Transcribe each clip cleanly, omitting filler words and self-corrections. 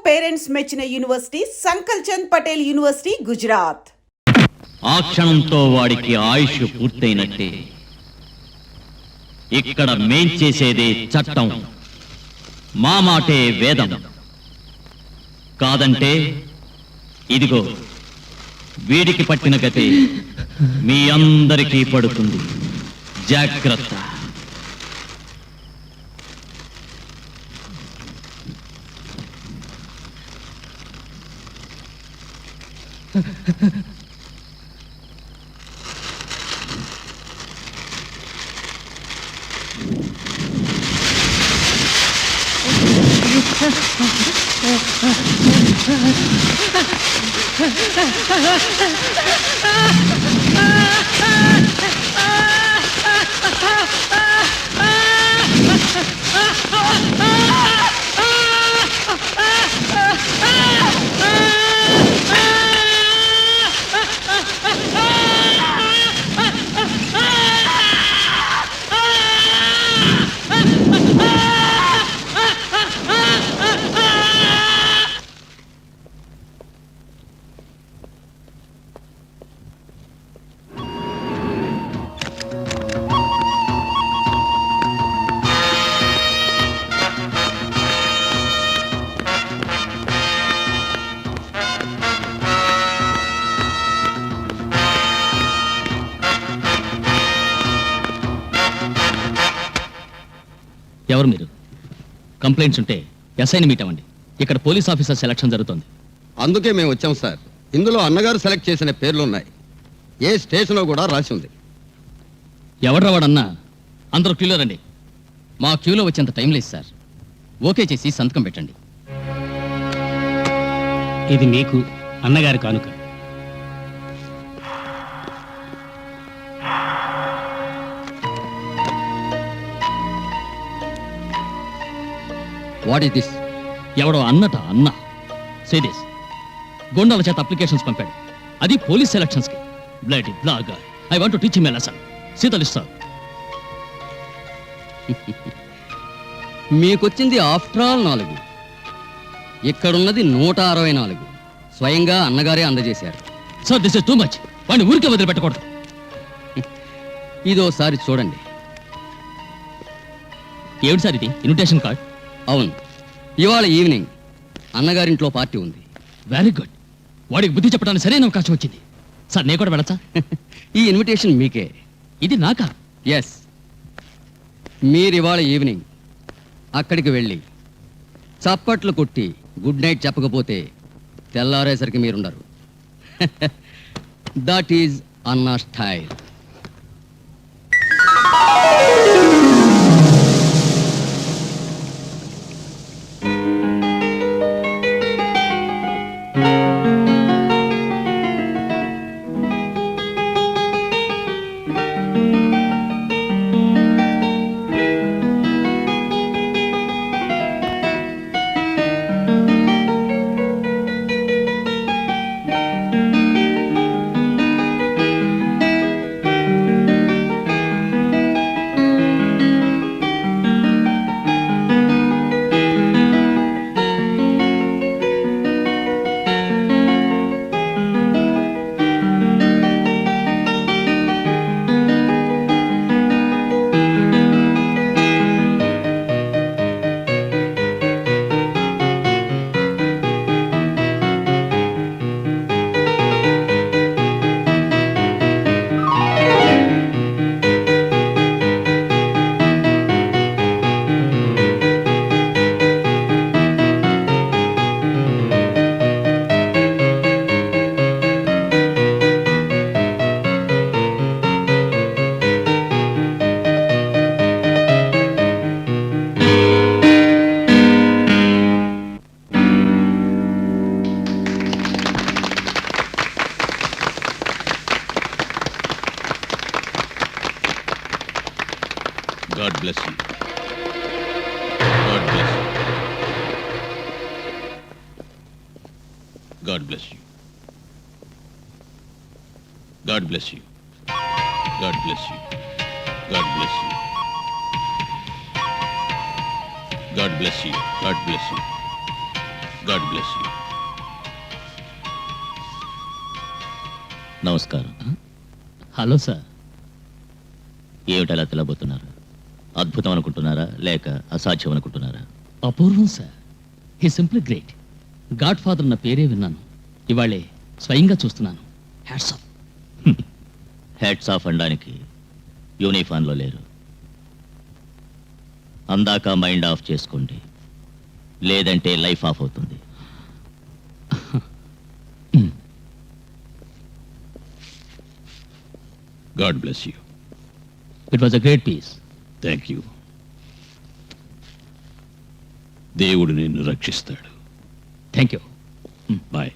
Parents మెచ్చిన university సంకల్ Chand Patel university Gujarat. ఆ క్షణంతో వాడికి ఆయుష్ పూర్తయినట్టే. ఇక్కడ మేం చేసేదే చట్టం, మా మాటే వేదం. కాదంటే ఇదిగో వీడికి పట్టిన గతే మీ అందరికీ పడుతుంది. జాగ్రత్త. ఎవరు మీరు? కంప్లైంట్స్ ఉంటే ఎస్ఐని మీట్ అవ్వండి. ఇక్కడ పోలీస్ ఆఫీసర్ సెలక్షన్ జరుగుతుంది. అందుకే మేము వచ్చాం సార్. ఇందులో అన్నగారు సెలెక్ట్ చేసిన పేర్లు ఉన్నాయి. ఏ స్టేషన్లో కూడా రాసి ఉంది. ఎవడ్రా వాడన్నా? అందరూ క్యూలో రండి. మా క్యూలో వచ్చేంత టైం లేదు సార్. ఓకే చేసి సంతకం పెట్టండి. ఇది మీకు అన్నగారి కానుక. What is this? ఎవడో అన్న సేదేస్ గొండాల చేత అప్లికేషన్స్ పంపాడు. అది పోలీస్ సెలక్షన్స్కి. Bloody blog. I want to teach him a lesson. శీతలిస్తా. మీకొచ్చింది ఆఫ్టర్ ఆల్ 4. ఇక్కడున్నది 164. స్వయంగా అన్నగారే అందజేశారు. Sir this is too much. వాడిని ఊరికే వదిలిపెట్టకూడదు. ఇదోసారి చూడండి. ఏమిటి సార్ ఇది? Invitation card? అవును, ఇవాళ ఈవినింగ్ అన్నగారింట్లో పార్టీ ఉంది. Very good. వాడికి బుద్ధి చెప్పడానికి సరైన అవకాశం వచ్చింది. సార్ నేను కూడా వెళ్ళచ్చా? ఈ ఇన్విటేషన్ మీకే. ఇది నాకా? ఎస్. మీరివాళ ఈవినింగ్ అక్కడికి వెళ్ళి చప్పట్లు కొట్టి గుడ్ నైట్ చెప్పకపోతే తెల్లారేసరికి మీరుండరు. దట్ ఈజ్ అన్నా style. God bless you. God bless you. God bless you. God bless you. God bless you. God bless you. God bless you. God bless you. God bless you. నమస్కారం. Hello sir. ఏమిటలా తెలబోతున్నారు? అద్భుతం అనుకుంటున్నారా లేక అసాధ్యం అనుకుంటున్నారా? అపూర్వం sir. He simply great. Godfather నా పేరే విన్నాను, ఇవాళే స్వయంగా చూస్తున్నాను. Hats off. హ్యాట్స్ ఆఫ్ అనడానికి యూనిఫామ్లో లేరు. అందాక మైండ్ ఆఫ్ చేసుకోండి, లేదంటే లైఫ్ ఆఫ్ అవుతుంది. God bless you. It was a great piece. Thank you. దేవుడు నిన్ను రక్షిస్తాడు. Thank you. బాయ్.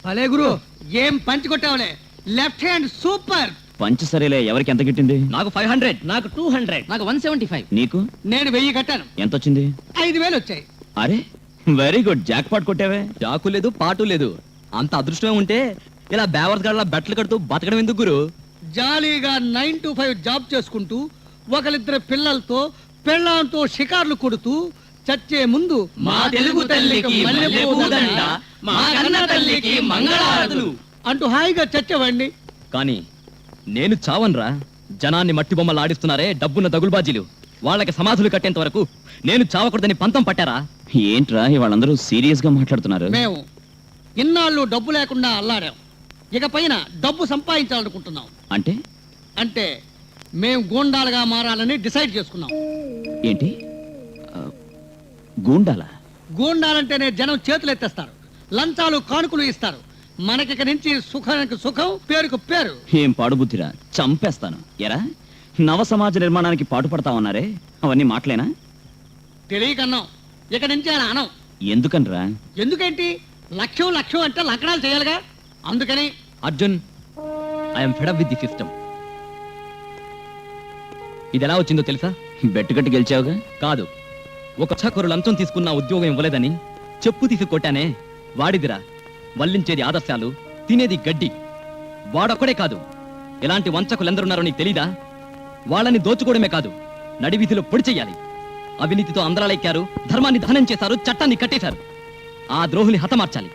భలే గురు, ఏం పంచి కొట్టావులే. Left hand super. పంచ్ సరేలే, ఎవరికి ఎంత గిట్టింది? నాకు 500. నాకు 200. నాకు 175. నీకు నేను 1000 కట్టాను. ఎంత వచ్చింది? 5000 వచ్చాయి. అరే వెరీ గుడ్, జాక్ పాట్ కొట్టావే. చాకు లేదు, పాటు లేదు. అంత అదృష్టమే ఉంటే ఇలా బేవర్స్ గాడ్లా బట్టలు కడుతూ బతకడం ఎందుకు గురు? జాలీగా 9 to 5 జాబ్ చేసుకుంటూ ఒకరిద్దరు పిల్లలతో పెళ్ళాంతో షికార్లు కొడుతూ చచ్చే ముందు మా తెలుగు తల్లికి మల్లెపూ దండ, మా కన్న తల్లికి మంగళహారతులు అంటూ హాయిగా చచ్చేవాడిని. కానీ నేను చావన్రా. జనాన్ని మట్టి బొమ్మలు ఆడిస్తున్నారే డబ్బున్న దగులుబాజీలు, వాళ్ళకి సమాధులు కట్టేంత వరకు నేను చావకూడదని పంతం పట్టారా? ఏంట్రా వాళ్ళందరూ సీరియస్ గా మాట్లాడుతున్నారు? మేము ఇన్నాళ్ళు డబ్బు లేకుండా అల్లాడాం, ఇక పైన డబ్బు సంపాదించాలనుకుంటున్నాం. అంటే అంటే మేము గూండాలుగా మారాలని డిసైడ్ చేసుకున్నాం. ఏంటి? గూండాలా? గూండాలంటేనే జనం చేతులు ఎత్తేస్తారు, లంచాలు కానుకలు ఇస్తారు. మనకిక నుంచి సుఖానికి సుఖం, పేరుకు పేరు. ఏం పాడుబుద్ధిరా, చంపేస్తాను. ఎరా నవ సమాజ నిర్మాణానికి పాటుపడతామన్నారే, అవన్నీ మాటలేనా? తెలియకన్నాం, ఇక నుంచి అలా అనం. ఎందుకనరా? ఎందుకేంటి, లక్ష్యం లక్ష్యం అంటే లక్షణాలు చేయాలిగా, అందుకని. Arjun, I'm fed up with the system. ఇది ఎలా వచ్చిందో తెలుసా? బెట్టు కట్టి గెలిచావుగా. కాదు, ఒక చక్కరు లంచం తీసుకున్న ఉద్యోగం ఇవ్వలేదని చెప్పు తీసి కొట్టానే, వాడిదిరా. వల్లించేది ఆదర్శాలు, తినేది గడ్డి. వాడొక్కడే కాదు, ఇలాంటి వంచకులెందరున్నారో నీకు తెలీదా? వాళ్ళని దోచుకోవడమే కాదు, నడివీధిలో పొడి చెయ్యాలి. అవినీతితో అందరాలెక్కారు, ధర్మాన్ని దహనం చేశారు, చట్టాన్ని కట్టేశారు. ఆ ద్రోహుని హతమార్చాలి.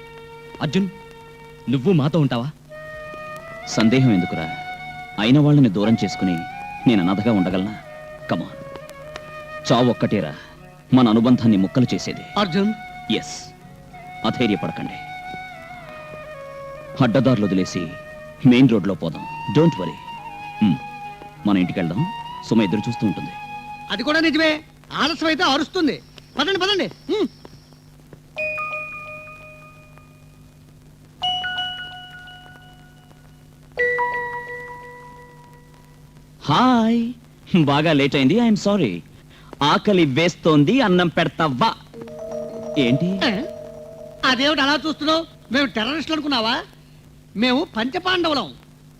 అర్జున్, నువ్వు మాతో ఉంటావా? సందేహం ఎందుకురా? అయిన వాళ్ళని దూరం చేసుకుని నేను అనాథగా ఉండగలనా? కమాన్, చావు ఒక్కటేరా మన అనుబంధాన్ని ముక్కలు చేసేది. అర్జున్, ఎస్, అధైర్యపడకండి. అడ్డదారులు వదిలేసి మెయిన్ రోడ్లో పోదాం. Don't worry. మన ఇంటికి వెళ్దాం, సుమ ఎదురు చూస్తూ ఉంటుంది. అది కూడా నిజమే. ఆలస్యం అయితే అరుస్తుంది. పదండి పదండి. హాయ్, బాగా లేట్ అయింది. I'm sorry. ఆకలి వేస్తోంది, అన్నం పెడతావా? ఏంటి? అదేమిటి అలా చూస్తున్నావు? మేము టెర్రరిస్టులు అనుకున్నావా? మేము పంచపాండవులం.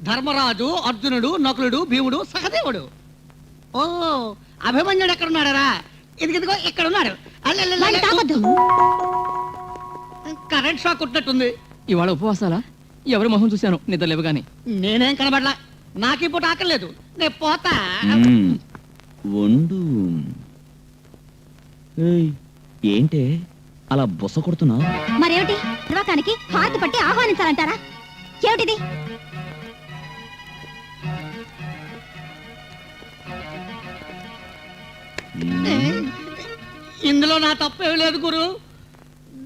ధర్మరాజు, అర్జునుడు, నకులుడు, భీముడు, సహదేవుడు. ఓ, అభిమన్యుడు ఎక్కడున్నాడరా? ఇదిగో ఇక్కడ ఉన్నాడు. కరెంట్ షాక్ కొట్టినట్టుంది. ఇవాళ ఉపవాసాలా? ఎవరి మొహం చూశాను నిద్ర లేవగానే. నేనేం కనబడలా, నాకు ఇప్పుడు ఆకలేదు, నేను పోతా. వండు. ఏంటే అలా బొస కొడుతున్నావు? మరేమిటి, నిర్వాకానికి హారతి పట్టి ఆహ్వానించాలంటారా? ఏమిటిది? ఇందులో నా తప్పేం లేదు గురు.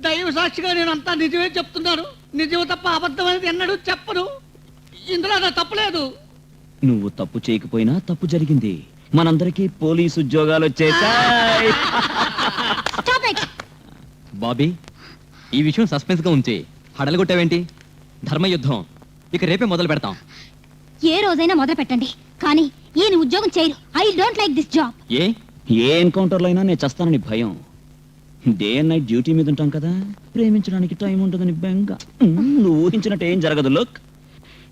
దైవ సాక్షిగా నేను అంతా నిజమే చెప్తున్నాను. నిజమే తప్ప అబద్ధం అనేది ఎన్నడూ చెప్పను. ఇందులో నా తప్పలేదు. నువ్వు తప్పు చేయకపోయినా తప్పు జరిగింది. మనందరికీ పోలీసు ఉద్యోగాలు వచ్చేసాయి. Stop it! బాబీ, ఈ విషయం సస్పెన్స్ గా ఉంచి హడలగొట్టావేంటి? ధర్మయుద్ధం ఇక రేపే మొదలు పెడతాం. ఏ రోజైనా మొదలు పెట్టండి, కానీ ఈయన ఉద్యోగం చేయరు. I don't like this job. ఏ ఎన్కౌంటర్లో అయినా నేను చస్తానని భయం. డే అండ్ నైట్ డ్యూటీ మీద ఉంటాం కదా, ప్రేమించడానికి టైం ఉంటుందని బెంగ. నువ్వు ఊహించినట్టు ఏం జరగదు. లుక్,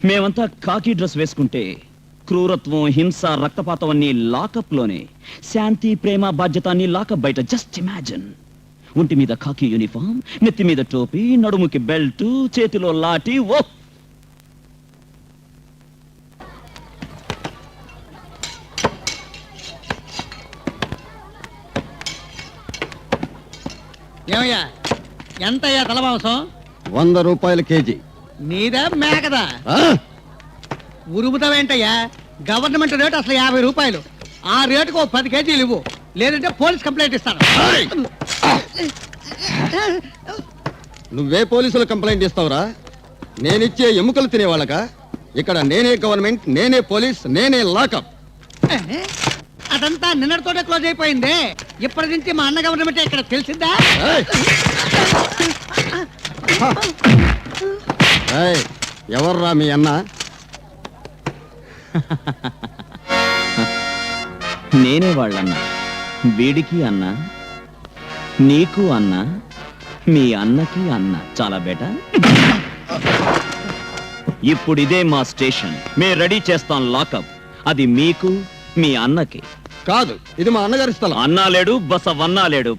మేమంతా కాకి డ్రెస్ వేసుకుంటే క్రూరత్వం, హింస, రక్తపాతం అన్ని లాకప్ లోనే. శాంతి, ప్రేమ, బాధ్యత అన్ని లాకప్ బయట. Just imagine. ఒంటి మీద కాకి యూనిఫామ్, నెత్తి మీద టోపీ, నడుముకి బెల్ట్, చేతిలో లాఠీ. ఓ ఏమయ్యా, ఎంతయ్యా తలమాంసం? 100 రూపాయల కేజీ. నీదా మేకదా? ఆ? ఉరుముతావేంటయ్యా? గవర్నమెంట్ రేటు అసలు 50 రూపాయలు. ఆ రేటుకు 10 కేజీలు ఇవ్వు, లేదంటే పోలీస్ కంప్లైంట్ ఇస్తాను. నువ్వే పోలీసులు కంప్లైంట్ ఇస్తావురా? నేనిచ్చే ఎముకలు తినేవాళ్ళక? ఇక్కడ నేనే గవర్నమెంట్, నేనే పోలీస్, నేనే లాకప్. అదంతా నిన్నటితోటే క్లోజ్ అయిపోయింది. ఇప్పటి నుంచి మా అన్న గవర్నమెంట్ ఇక్కడ తెలిసిందా? ఎవర్రా మీ అన్న? నేనే వాళ్ళన్న. వీడికి అన్న, నీకు అన్న, మీ అన్నకి అన్న. చాలా బేటా. ఇప్పుడు ఇదే మా స్టేషన్. మేము రెడీ చేస్తాం లాకప్. అది మీకు, మీ అన్నకి కాదు, ఇది మా అన్నగారి స్థలం. అన్నా లేడు, బసవన్నా లేడు.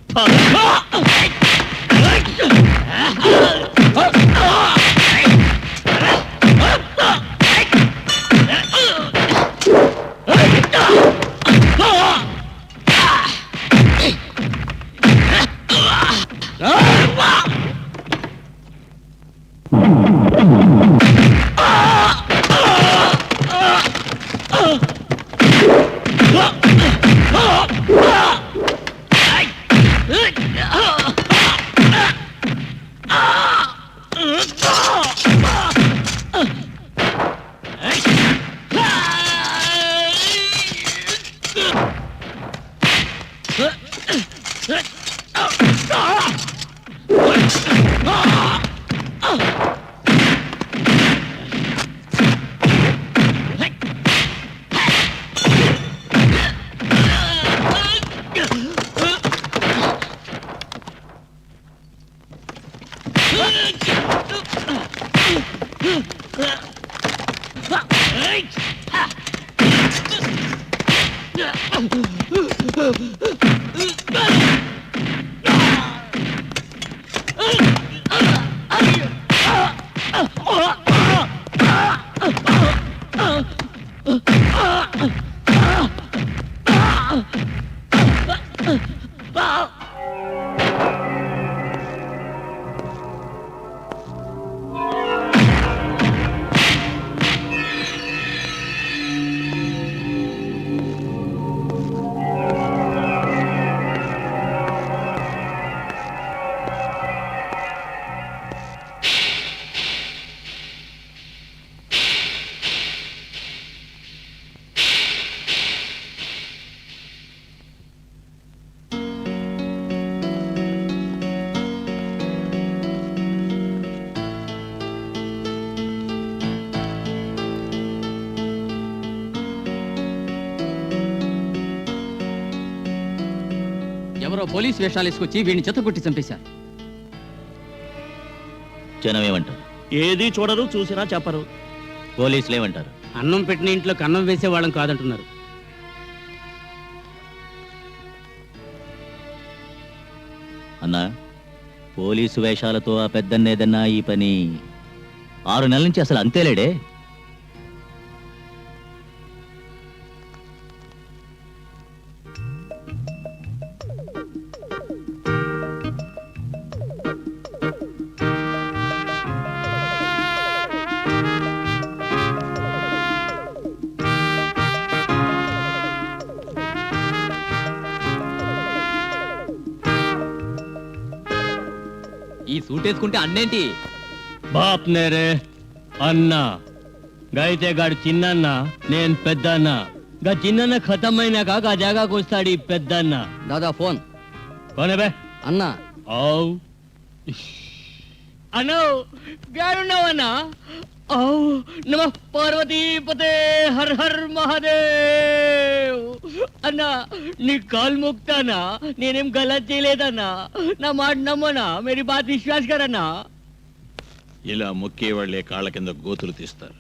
ఎవరో పోలీస్ వేషాలు వేసుకొచ్చి వీడిని చెత్తకొట్టి చంపేశారు. జనం ఏమంటారు? ఏది చూడరు, చూసినా చెప్పరు. పోలీసులు ఏమంటారు? అన్నం పెట్టిన ఇంట్లో కన్నం వేసే వాళ్ళం కాదంటున్నారు. అన్నా, పోలీసు వేషాలతో ఆ పెద్దన్నేదన్నా ఈ పని 6 నెలల నుంచి అసలు అంతేలేడే. ఈ సూట్ వేసుకుంటే అన్నేంటి? బాప్ నేరే అన్న గైతే గాడు చిన్నన్న, నేను పెద్దన్న. గా చిన్నన్న ఖతమైనాక గా జాగాకు వస్తాడు ఈ పెద్దన్న. దాదా ఫోన్. కొనే బే అన్నా ఔ అన్నో గాడున్నావన్నా? ఔ నమ పార్వతీపతే హర్ హర్ మహాదేవ్. అన్నా నీ కాల్ ముక్తానా, నేనేం గలత్ చేయలేదన్నా. నా మాట నమ్మనా, మేరీ బాత్ విశ్వాస్ కరన్నా. ఇలా మొక్కే వాళ్ళే కాళ్ళ కింద గోతులు తీస్తారు.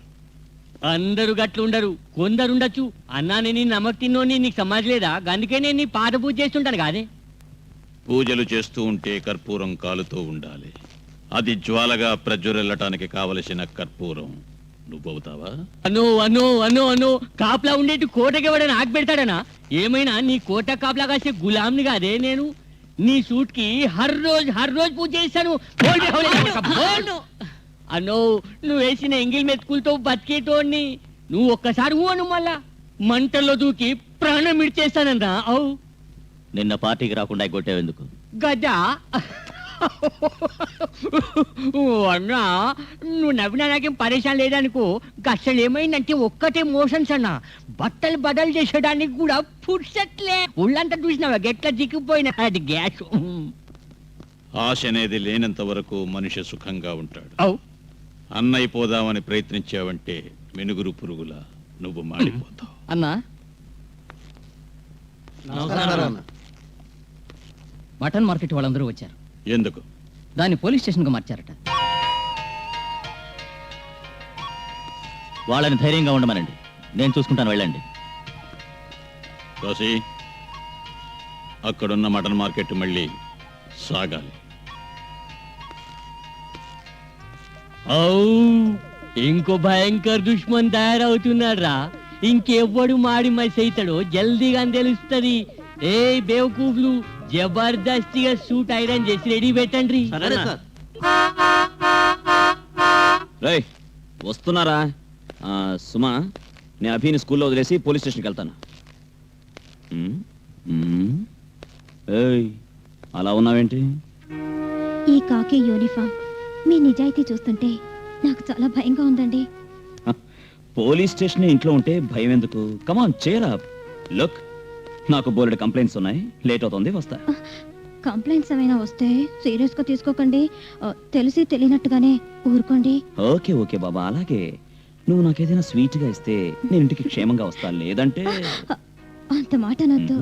అందరూ గట్లుండరు, కొందరుండొచ్చు. అన్నా నేను నమ్మక తిన్నోని నీకు సమాజ్ లేదా? అందుకే నేను నీ పాద పూజ చేస్తుంటాను కాదే. పూజలు చేస్తూ ఉంటే కర్పూరం కాలుతూ ఉండాలి. అది జ్వాలగా ప్రజ్వరిల్లటానికి కావలసిన కర్పూరం నువ్వవుతావా? అను అను అను అను కాపలా ఉండేటి కోటకెవడని ఆగి పెడతాడనా? ఏమైనా నీ కోట కాపలా కాసే గులాంని కాదే నేను. నీ సూట్ కి హర్ రోజు పూజ చేస్తాను. అన్నో నువ్వు వేసిన ఎంగిల్ మెతుకులతో బతికేటోడిని. నువ్వు ఒక్కసారి అను మళ్ళా మంటల్లో దూకి ప్రాణం ఇడిచేస్తానన్నా. అవు నిన్న పార్టీకి రాకుండా కొట్టేవెందుకు? గదా అన్నా నువ్వు నవ్వినా నాకేం పరేషాన్ లేదనుకో. అసలు ఏమైందంటే ఒక్కటే మోషన్స్ అన్నా. బట్టలు బదలు చేసేయడానికి కూడా పుర్సట్లే. ఒళ్ళంతా చూసినావా గెట్లా దిక్కుపోయినా అది గ్యాస్. ఆశ అనేది లేనంత వరకు మనిషి సుఖంగా ఉంటాడు. అవు అన్నైపోదామని ప్రయత్నించావంటే మెనుగురు పురుగులా నువ్వు మాడిపోతావు. అన్నా మటన్ మార్కెట్ వాళ్ళందరూ వచ్చారు. ఎందుకు? దాన్ని పోలీస్ స్టేషన్ కు మార్చారట. వాళ్ళని ధైర్యంగా ఉండమనండి, నేను చూసుకుంటాను, వెళ్ళండి. కాశీ, అక్కడున్న మటన్ మార్కెట్ మళ్ళీ సాగాలి. అవు ఇంకో భయంకర దుష్మన్ తయారవుతున్నారా? ఇంకెవ్వడు మాడి మసి అవుతాడో జల్దీగా తెలుస్తుంది. ఏ బేవకూఫ్లు జబర్దస్తిగా సూట్ ఐరన్ చేసి రెడీ పెట్టండి. రేయ్ వస్తున్నారా? సుమా, నేను అభిని స్కూల్లో వదిలేసి పోలీస్ స్టేషన్కి వెళ్తాను. ఏయ్ అలా ఉన్నావేంటి? ఈ కాకి యూనిఫామ్, మీ నిజాయితీ చూస్తుంటే నాకు చాలా భయంగా ఉందండి. పోలీస్ స్టేషన్ ఇంట్లో ఉంటే భయం ఎందుకు? కమాన్ చేర్ అప్. లుక్, నాకు బోలెడు కంప్లైంట్స్ ఉన్నాయి, లేట్ అవుతుంది, వస్తా. కంప్లైంట్స్ ఏమైనా వస్తే సీరియస్ గా తీసుకోకండి. తెలిసి తెలియనట్టుగానే ఊరుకోండి. ఓకే ఓకే బాబా, అలాగే. నువ్వు నాకేదైనా స్వీట్ గా ఇస్తే నేను ఇంటికి క్షేమంగా వస్తాను, లేదంటే అంత మాట అనొద్దు.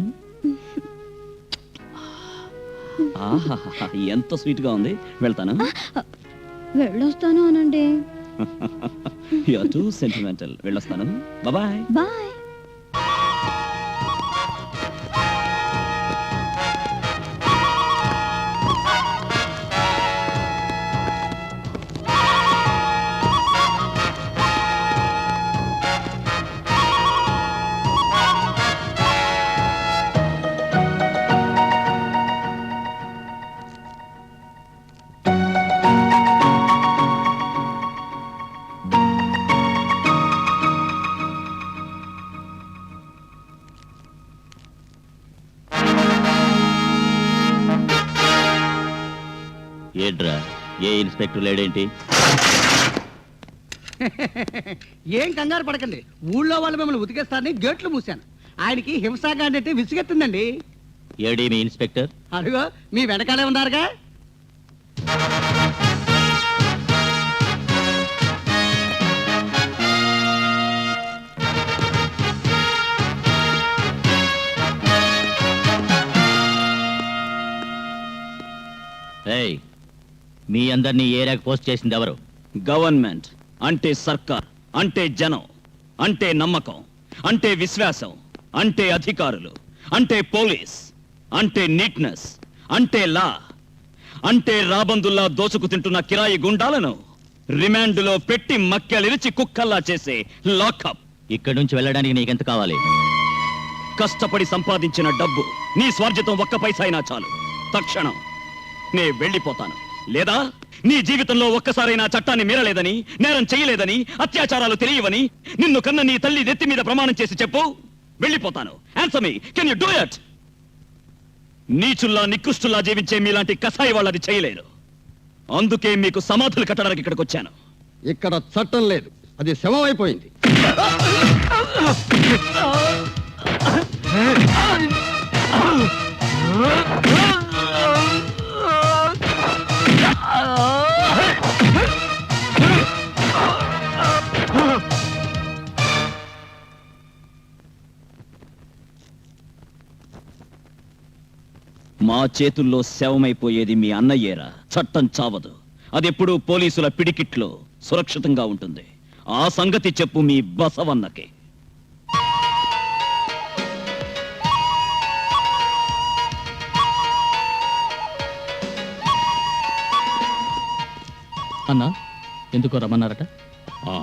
ఆహాహా, ఎంత స్వీట్ గా ఉంది. వెళ్తాను. వెళ్ళొస్తాను అనండి. You are too sentimental. వెళ్ళొస్తాను. Bye bye. ఏంట్రా, ఏ ఇన్స్పెక్టర్ లేడేంటి? ఏం కంగారు పడకండి. ఊళ్ళో వాళ్ళు మిమ్మల్ని ఉతికేస్తారని గేట్లు మూసాను. ఆయనకి హింసాగాండి అంటే విసిగెత్తుందండి. ఏడీ మీ ఇన్స్పెక్టర్? అదిగో మీ వెనకాలే ఉన్నారుగా. ఏయ్, మీ అందరినీ ఏరియాకి పోస్ట్ చేసింది ఎవరు? గవర్నమెంట్ అంటే సర్కార్, అంటే జనం, అంటే నమ్మకం, అంటే విశ్వాసం, అంటే అధికారులు, అంటే పోలీస్, అంటే నీట్నెస్, అంటే లా, అంటే రాబందుల్లా దోచుకు తింటున్న కిరాయి గుండాలను రిమాండ్లో పెట్టి మక్కెలిరిచి కుక్కల్లా చేసే లాకప్. ఇక్కడి నుంచి వెళ్ళడానికి నీకెంత కావాలి? కష్టపడి సంపాదించిన డబ్బు నీ స్వార్జితం ఒక్క పైసా అయినా చాలు. తక్షణం నే వెళ్ళిపోతాను. లేదా నీ జీవితంలో ఒక్కసారైనా చట్టాన్ని మీరలేదని, నేరం చేయలేదని, అత్యాచారాలు తెలియవని నిన్ను కన్న నీ తల్లి నెత్తి మీద ప్రమాణం చేసి చెప్పు. వెళ్ళిపోతాను. Answer me. Can you do it? నీచుల్లా నికృష్టుల్లా జీవించే మీలాంటి కసాయి వాళ్ళు అది చేయలేరు. అందుకే మీకు సమాధులు కట్టడానికి ఇక్కడికి వచ్చాను. ఇక్కడ చట్టం లేదు, అది శవం అయిపోయింది. మా చేతుల్లో శవమైపోయేది మీ అన్నయ్యేరా. చట్టం చావదు. అదెప్పుడూ పోలీసుల పిడికిట్లో సురక్షితంగా ఉంటుంది. ఆ సంగతి చెప్పు మీ బసవన్నకి. అన్నా, ఎందుకో రమ్మన్నారట? ఆ,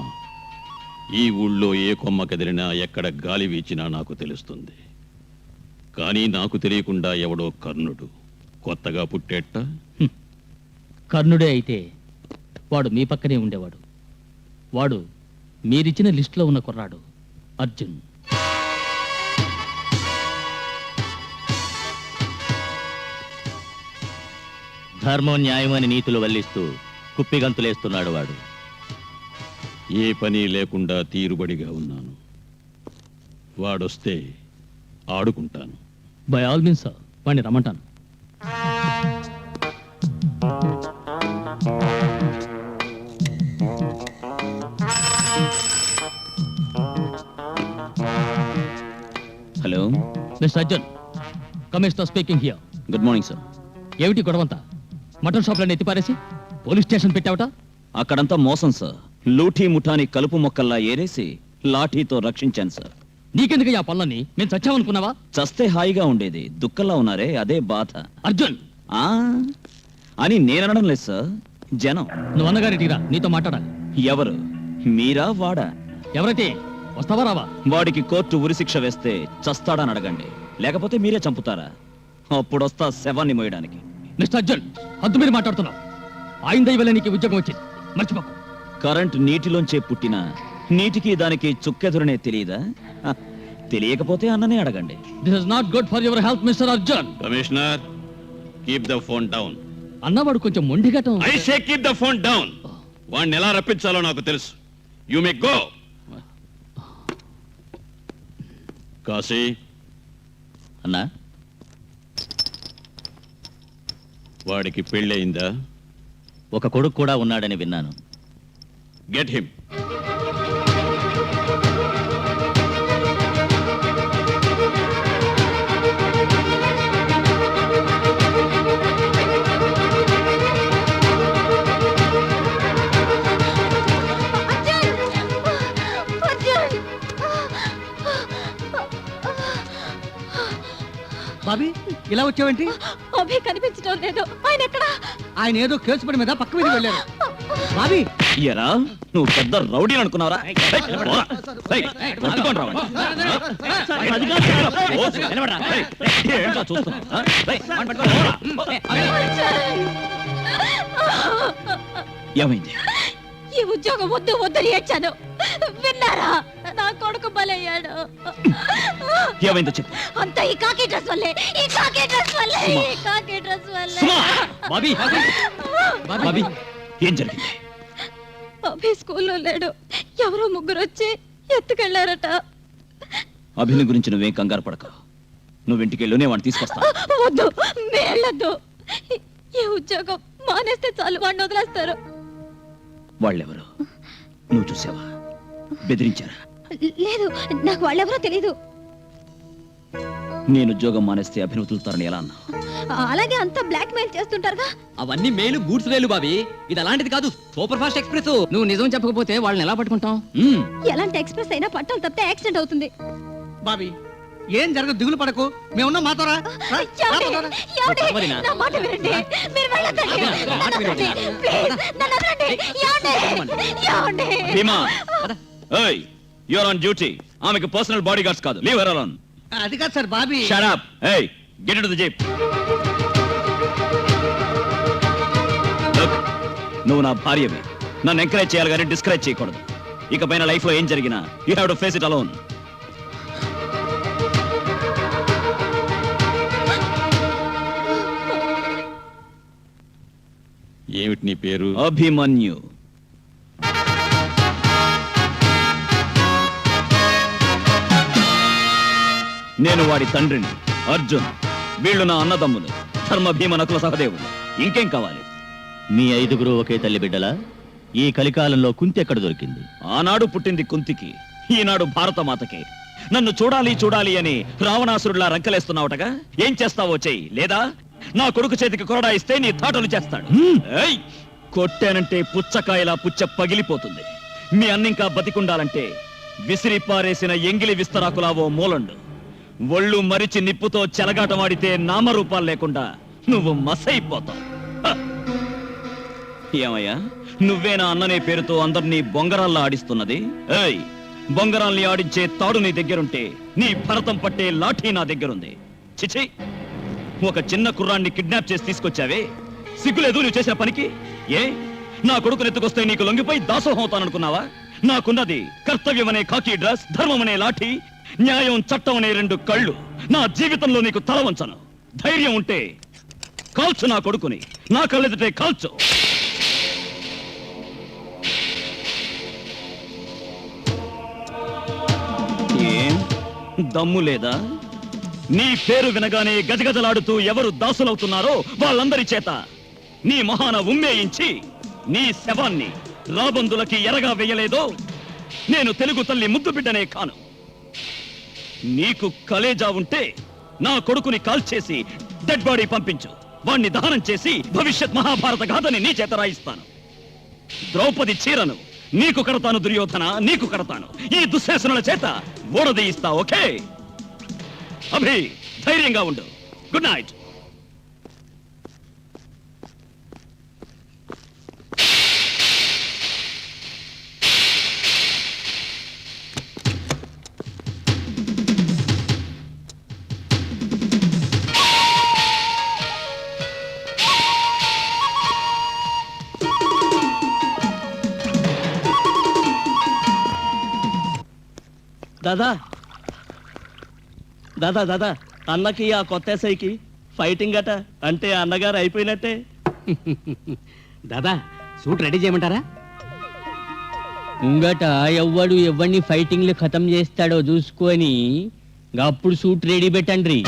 ఈ ఊళ్ళో ఏ కొమ్మ కదిలినా ఎక్కడ గాలి వీచినా నాకు తెలుస్తుంది. కానీ నాకు తెలియకుండా ఎవడో కర్ణుడు కొత్తగా పుట్టేట. కర్ణుడే అయితే వాడు మీ పక్కనే ఉండేవాడు. వాడు మీరిచ్చిన లిస్టులో ఉన్న కుర్రాడు అర్జున్. ధర్మం న్యాయం అని నీతులు వల్లిస్తూ కుప్పిగంతులేస్తున్నాడు వాడు. ఏ పని లేకుండా తీరుబడిగా ఉన్నాను. వాడొస్తే ఆడుకుంటాను. బై ఆల్ మీన్స్ సార్, వాడిని రమ్మంటాను. Hello, mister Arjun, commissioner speaking here. Good morning sir. ఏమిటి గొడవంతా? మటన్ షాప్లను ఎత్తిపారేసి పోలీస్ స్టేషన్ పెట్టావట? అక్కడంతా మోసం సార్. లూఠీ ముఠాని కలుపు మొక్కల్లా ఏరేసి లాఠీతో రక్షించాను సార్. నీకెందుకు ఆ పనులని? మేము చచ్చామనుకున్నావా? చస్తే హాయిగా ఉండేది. దుఃఖంలా ఉన్నారే, అదే బాధ. అర్జున్, ఆ అని నేననడం లేదు సార్. జనం. నువ్వు అన్నగారింటికి రా, నీతో మాట్లాడాలి. ఎవరు? మీరా వాడా? ఎవరైతే వస్తావా రావా? వాడికి కోర్టు ఉరిశిక్ష వేస్తే చస్తాడని అడగండి. లేకపోతే మీరే చంపుతారా? అప్పుడొస్తా శవాన్ని మోయడానికి. మిస్టర్ అర్జున్, హద్దు మీరు మాట్లాడుతున్నావు. ఆయన దయవల్ల నీకు ఉద్యోగం వచ్చింది, మర్చిపోకు. కరెంట్ నీటిలోంచే పుట్టిన నీటికి దానికి చుక్కెదురనే తెలియదా? హ, తెలియకపోతే అన్ననే అడగండి. This is not good for your health mister Arjun. Commissioner, keep the phone down. అన్నవాడు కొంచెం మొండిగటం. I say keep the phone down. వాడిని ఎలా రప్పించాలో నాకు తెలుసు. You may go. కాశీ, అన్నా, వాడికి పెళ్ళయిందా? ఒక కొడుకు కూడా ఉన్నాడని విన్నాను. Get him. బాబీ, ఇలా వచ్చావేంటి? అభి కనిపించడం లేదు. ఆయన ఎక్కడా? ఆయన ఏదో కేసు పడి మీద పక్క మీద వెళ్ళారు. బాబీ, ఎరా, నువ్వు పెద్ద రౌడీ అనుకున్నావరా? ఏమైంది? ఈ ఉద్యోగం వద్దు వద్దని ఏడ్చాను, విన్నారా? నా కొడుకు బలయ్యాడు. ఏమైందో చెప్పు. అంతా ఈ కాకి డ్రెస్ వల్లే, ఈ కాకి డ్రెస్ వల్లే, ఈ కాకి డ్రెస్ వల్లే. సుమా! బాబీ, బాబీ, ఏం జరిగింది? అభి స్కూల్లో లేడు. ఎవరో ముగ్గురు వచ్చి ఎత్తుకెళ్లారట. అభిని గురించి నువ్వేం కంగారు పడక. నువ్వు ఇంటికి వెళ్ళు, నేను వాడిని తీసుకొస్తా. వద్దు, వెళ్ళొద్దు. ఈ ఉద్యోగం మానేస్తే చాలు, వాడిని వదిలేస్తారు. వాళ్ళెవరు? నువ్వు చూసావా? బెదిరించారా? లేదు, నాకు వాళ్ళెవరో తెలీదు. నేను ఉద్యోగం మానేస్తే అభిని వదులుతారని ఎలా అన్నా? అలాగే అంతా బ్లాక్ మెయిల్ చేస్తుంటారుగా. అవన్నీ మేలు గూడ్స్ రైలు బాబీ. ఇది అలాంటిది కాదు, సూపర్ ఫాస్ట్ ఎక్స్ప్రెస్. నువ్వు నిజం చెప్పకపోతే వాళ్ళని ఎలా పట్టుకుంటాం? ఎలాంటి ఎక్స్ప్రెస్ అయినా పట్టాలు తప్పితే యాక్సిడెంట్ అవుతుంది. బాబీ, ఏం జరగదు, దిగులు పడకు, మేమున్నాం, మాతో రా. రా, రా, పోతారా. వదినా. నా మాట వినండి. మీరు వెళ్ళొద్దండి. నన్ను వదలండి. ప్లీజ్, నన్ను వదలండి. ఏమండి? భీమా ఏయ్ యు ఆర్ ఆన్ డ్యూటీ. ఆమెకు పర్సనల్ బాడీ గార్డ్స్ కాదు. Leave her alone. అది కాదు సార్, బాబీ. Shut up. ఏయ్ గెట్ ఇంటు ది జీప్. నువ్వు నా భార్యవి. నన్ను ఎంకరేజ్ చేయాలి కానీ డిస్కరేజ్ చేయకూడదు. ఇకపైన లైఫ్ లో ఏం జరిగినా you have to face it alone. ఏమిటి నీ పేరు? అభిమన్యు. నేను వాడి తండ్రిని అర్జున్. వీళ్ళు నా అన్నదమ్ములు, ధర్మ భీమ నకుల సహదేవులు. ఇంకేం కావాలి? మీ ఐదుగురు ఒకే తల్లి బిడ్డలా? ఈ కలికాలంలో కుంతి ఎక్కడ దొరికింది? ఆనాడు పుట్టింది కుంతికి, ఈనాడు భారతమాతకి. నన్ను చూడాలి చూడాలి అని రావణాసురుడిలా రంకలేస్తున్నావుటగా. ఏం చేస్తావో చెయ్యి, లేదా నా కొడుకు చేతికి కొరడా ఇస్తే నీ తాటలు చేస్తాడు. ఏయ్! కొట్టానంటే పుచ్చకాయలా పుచ్చ పగిలిపోతుంది. మీ అన్నింకా బతికుండాలంటే విసిరి పారేసిన ఎంగిలి విస్తరాకులావో మూలండు. ఒళ్ళు మరిచి నిప్పుతో చెలగాటమాడితే నామరూపాలు లేకుండా నువ్వు మసైపోతావు. హ! ఏమయ్యా, నువ్వే నా అన్ననే పేరుతో అందరినీ బొంగరాల్లో ఆడిస్తున్నది? ఏయ్, బొంగరాల్ని ఆడించే తాడు నీ దగ్గరుంటే నీ భరతం పట్టే లాఠీ నా దగ్గరుంది. చిచి, ఒక చిన్న కుర్రాన్ని కిడ్నాప్ చేసి తీసుకొచ్చావే, సిగ్గులేదు నువ్వు చేసిన పనికి? ఏ, నా కొడుకుని ఎత్తుకొస్తే నీకు లొంగిపోయి దాసోహం అవుతాననుకున్నావా? నాకున్నది కర్తవ్యం అనే కాకి డ్రెస్, ధర్మం అనే లాఠీ, న్యాయం చట్టం అనే 2 కళ్ళు. నా జీవితంలో నీకు తల వంచను. ధైర్యం ఉంటే కాల్చు నా కొడుకుని, నా కళ్ళెదుటే కాల్చు. ఏం దమ్ము లేదా? నీ పేరు వినగానే గజగజలాడుతూ ఎవరు దాసులవుతున్నారో వాళ్ళందరి చేత నీ మహాన ఉమ్మేయించి నీ శవాన్ని రాబందులకి ఎరగా వేయలేదో నేను తెలుగు తల్లి ముద్దు బిడ్డనే కాను. నీకు కలేజా ఉంటే నా కొడుకుని కాల్చేసి డెడ్ బాడీ పంపించు. వాణ్ణి దహనం చేసి భవిష్యత్ మహాభారత గాథని నీ చేత రాయిస్తాను. ద్రౌపది చీరను నీకు కడతాను దుర్యోధన, నీకు కడతాను. ఈ దుశ్శాసనుల చేత ఓడదీయిస్తా. ఓకే అభి, ధైర్యంగా ఉండు. Good night. దాదా దాదా దాదా అన్నకి ఆ కొత్త ఎస్ఐకి ఫైటింగ్ అట, అంటే అన్నగారు అయిపోయినట్టే. దాదా, సూట్ రెడీ చేయమంటారా? ముంగట ఎవ్వడు ఎవరిని ఫైటింగ్లు ఖతం చేస్తాడో చూసుకొని అప్పుడు సూట్ రెడీ పెట్టండి.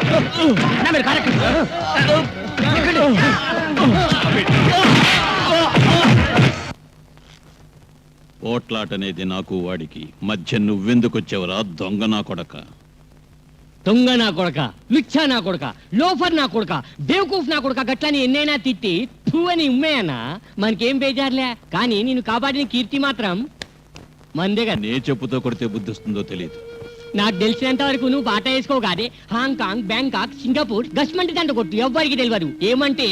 అన్నా, మీరు కారు ఎక్కండి. పోట్లాటనేది నాకు వాడికి మధ్య నువ్వెందుకొచ్చావురా దొంగ నా కొడక? దొంగ నా కొడక, లుచ్చా నా కొడక, లోఫర్ నా కొడక, బేవకూఫ్ నా కొడక గట్లని ఎన్నైనా తిట్టి ఫూ అని ఉమ్మేయన్నా మనకేం బేజారులే. కానీ నేను కాపాడిన కీర్తి మాత్రం మందేగా. నే చెప్పుతో కొడితే బుద్ధి వస్తుందో తెలియదు. నాకు తెలిసినంత వరకు నువ్వు బాట వేసుకో కాదే హాంకాంగ్, బ్యాంకాక్, సింగపూర్ గస్మంటి దంట కొట్టు ఎవ్వరికి తెలియదు. ఏమంటే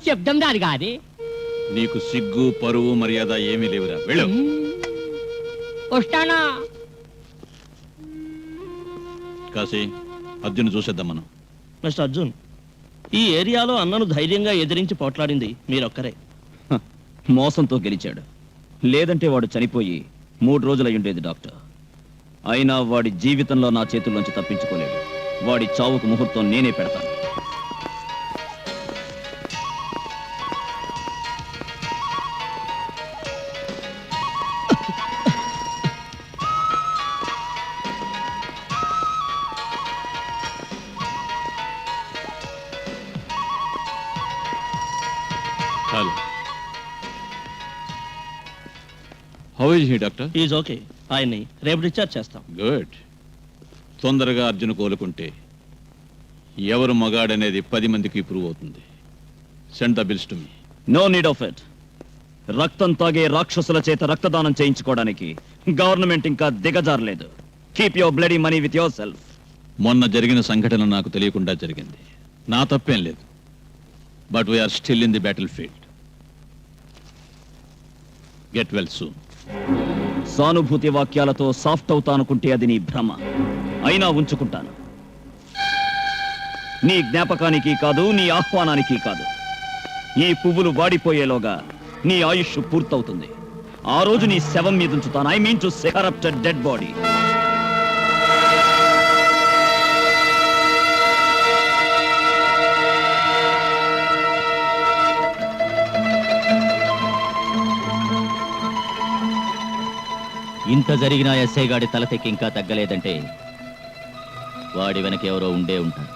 శబ్దం రాదు కాదే. నీకు సిగ్గు పరువు మర్యాద ఏమీ లేవురా, వెళ్ళు. వస్తానా? కాశీ, అర్జున్ చూసేద్దాం మనం. మిస్టర్ అర్జున్, ఈ ఏరియాలో అన్నను ధైర్యంగా ఎదిరించి పోట్లాడింది మీరొక్కరే. మోసంతో గెలిచాడు. లేదంటే వాడు చనిపోయి 3 రోజులయ్యుండేది డాక్టర్. అయినా వాడి జీవితంలో నా చేతుల్లోంచి తప్పించుకోలేడు. వాడి చావుకు ముహూర్తం నేనే పెడతాను. Hello, how is he doctor? Is okay. ఆయన్ని రేపు డిశ్చార్జ్ చేస్తాం. గుడ్. తొందరగా అర్జున్ కోలుకుంటే ఎవరు మగాడనేది 10 మందికి ప్రూవ్ అవుతుంది. Send the bills to me. No need of it. రక్తం తాగే రాక్షసుల చేత రక్తదానం చేయించుకోవడానికి గవర్నమెంట్ ఇంకా దిగజారలేదు. Keep your bloody money with yourself. మొన్న జరిగిన సంఘటన నాకు తెలియకుండా జరిగింది. నా తప్పేం లేదు. But we are still in the battlefield. Get well soon. సానుభూతి వాక్యాలతో సాఫ్ట్ అవుతానుకుంటే అది నీ భ్రమ. అయినా ఉంచుకుంటాను. నీ జ్ఞాపకానికి కాదు, నీ ఆహ్వానానికి కాదు. ఈ పువ్వులు వాడిపోయేలోగా నీ ఆయుష్ పూర్తవుతుంది. ఆ రోజు నీ శవం మీద ఉంచుతాను. I mean to say corrupted dead body. ఇంత జరిగిన ఎస్ఐ గాడి తలతెక్కి ఇంకా తగ్గలేదంటే వాడి వెనక ఎవరో ఉండే ఉంటారు.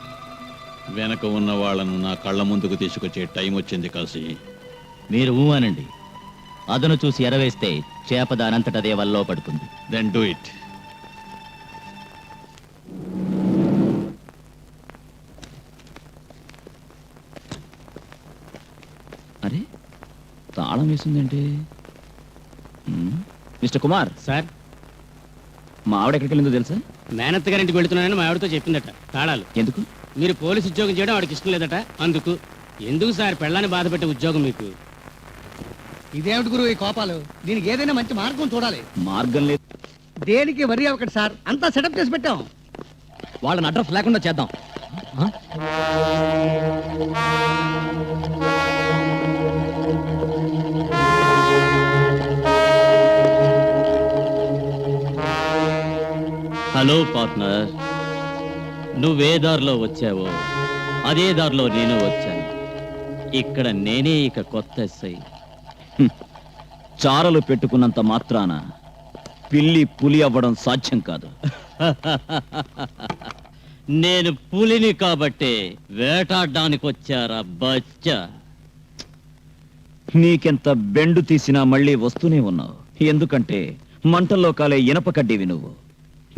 వెనక ఉన్న వాళ్ళను నా కళ్ళ ముందుకు తీసుకొచ్చే టైం వచ్చింది కాశీ. మీరు ఊహనండి. అదను చూసి ఎరవేస్తే చేప దానంతటదే వల్లో పడుతుంది. Then do it. అరే, తాళం వేసిందంటే. మిస్టర్ కుమార్, సార్, మా ఆవిడ ఎక్కడికి వెళ్ళిందో తెలుసా? మేనత్త గారింటికి వెళుతున్నానని మా ఆవిడతో చెప్పిందట. తాళాలు ఎందుకు? మీరు పోలీసు ఉద్యోగం చేయడం వాడికి ఇష్టం లేదట. అందుకు. ఎందుకు సార్ పెళ్ళాన్ని బాధ పెట్టే ఉద్యోగం మీకు? ఇదేమిటి గురువు ఈ కోపాలు? దీనికి ఏదైనా మంచి మార్గం చూడాలి. మార్గం లేదు. దేనికి వరి అవ్వకండి సార్, అంతా సెటప్ చేసి పెట్టాం. వాళ్ళని అడ్రస్ లేకుండా చేద్దాం. హలో పార్ట్నర్, నువ్వే దారిలో వచ్చావో అదే దారిలో నేను వచ్చాను. ఇక్కడ నేనే ఇక కొత్త ఎస్ఐ. చారలు పెట్టుకున్నంత మాత్రాన పిల్లి పులి అవ్వడం సాధ్యం కాదు. నేను పులిని కాబట్టే వేటాడడానికి వచ్చారా బచ్చా? నీకెంత బెండు తీసినా మళ్ళీ వస్తూనే ఉన్నావు. ఎందుకంటే మంటల్లో కాలే ఇనప కడ్డీవి నువ్వు.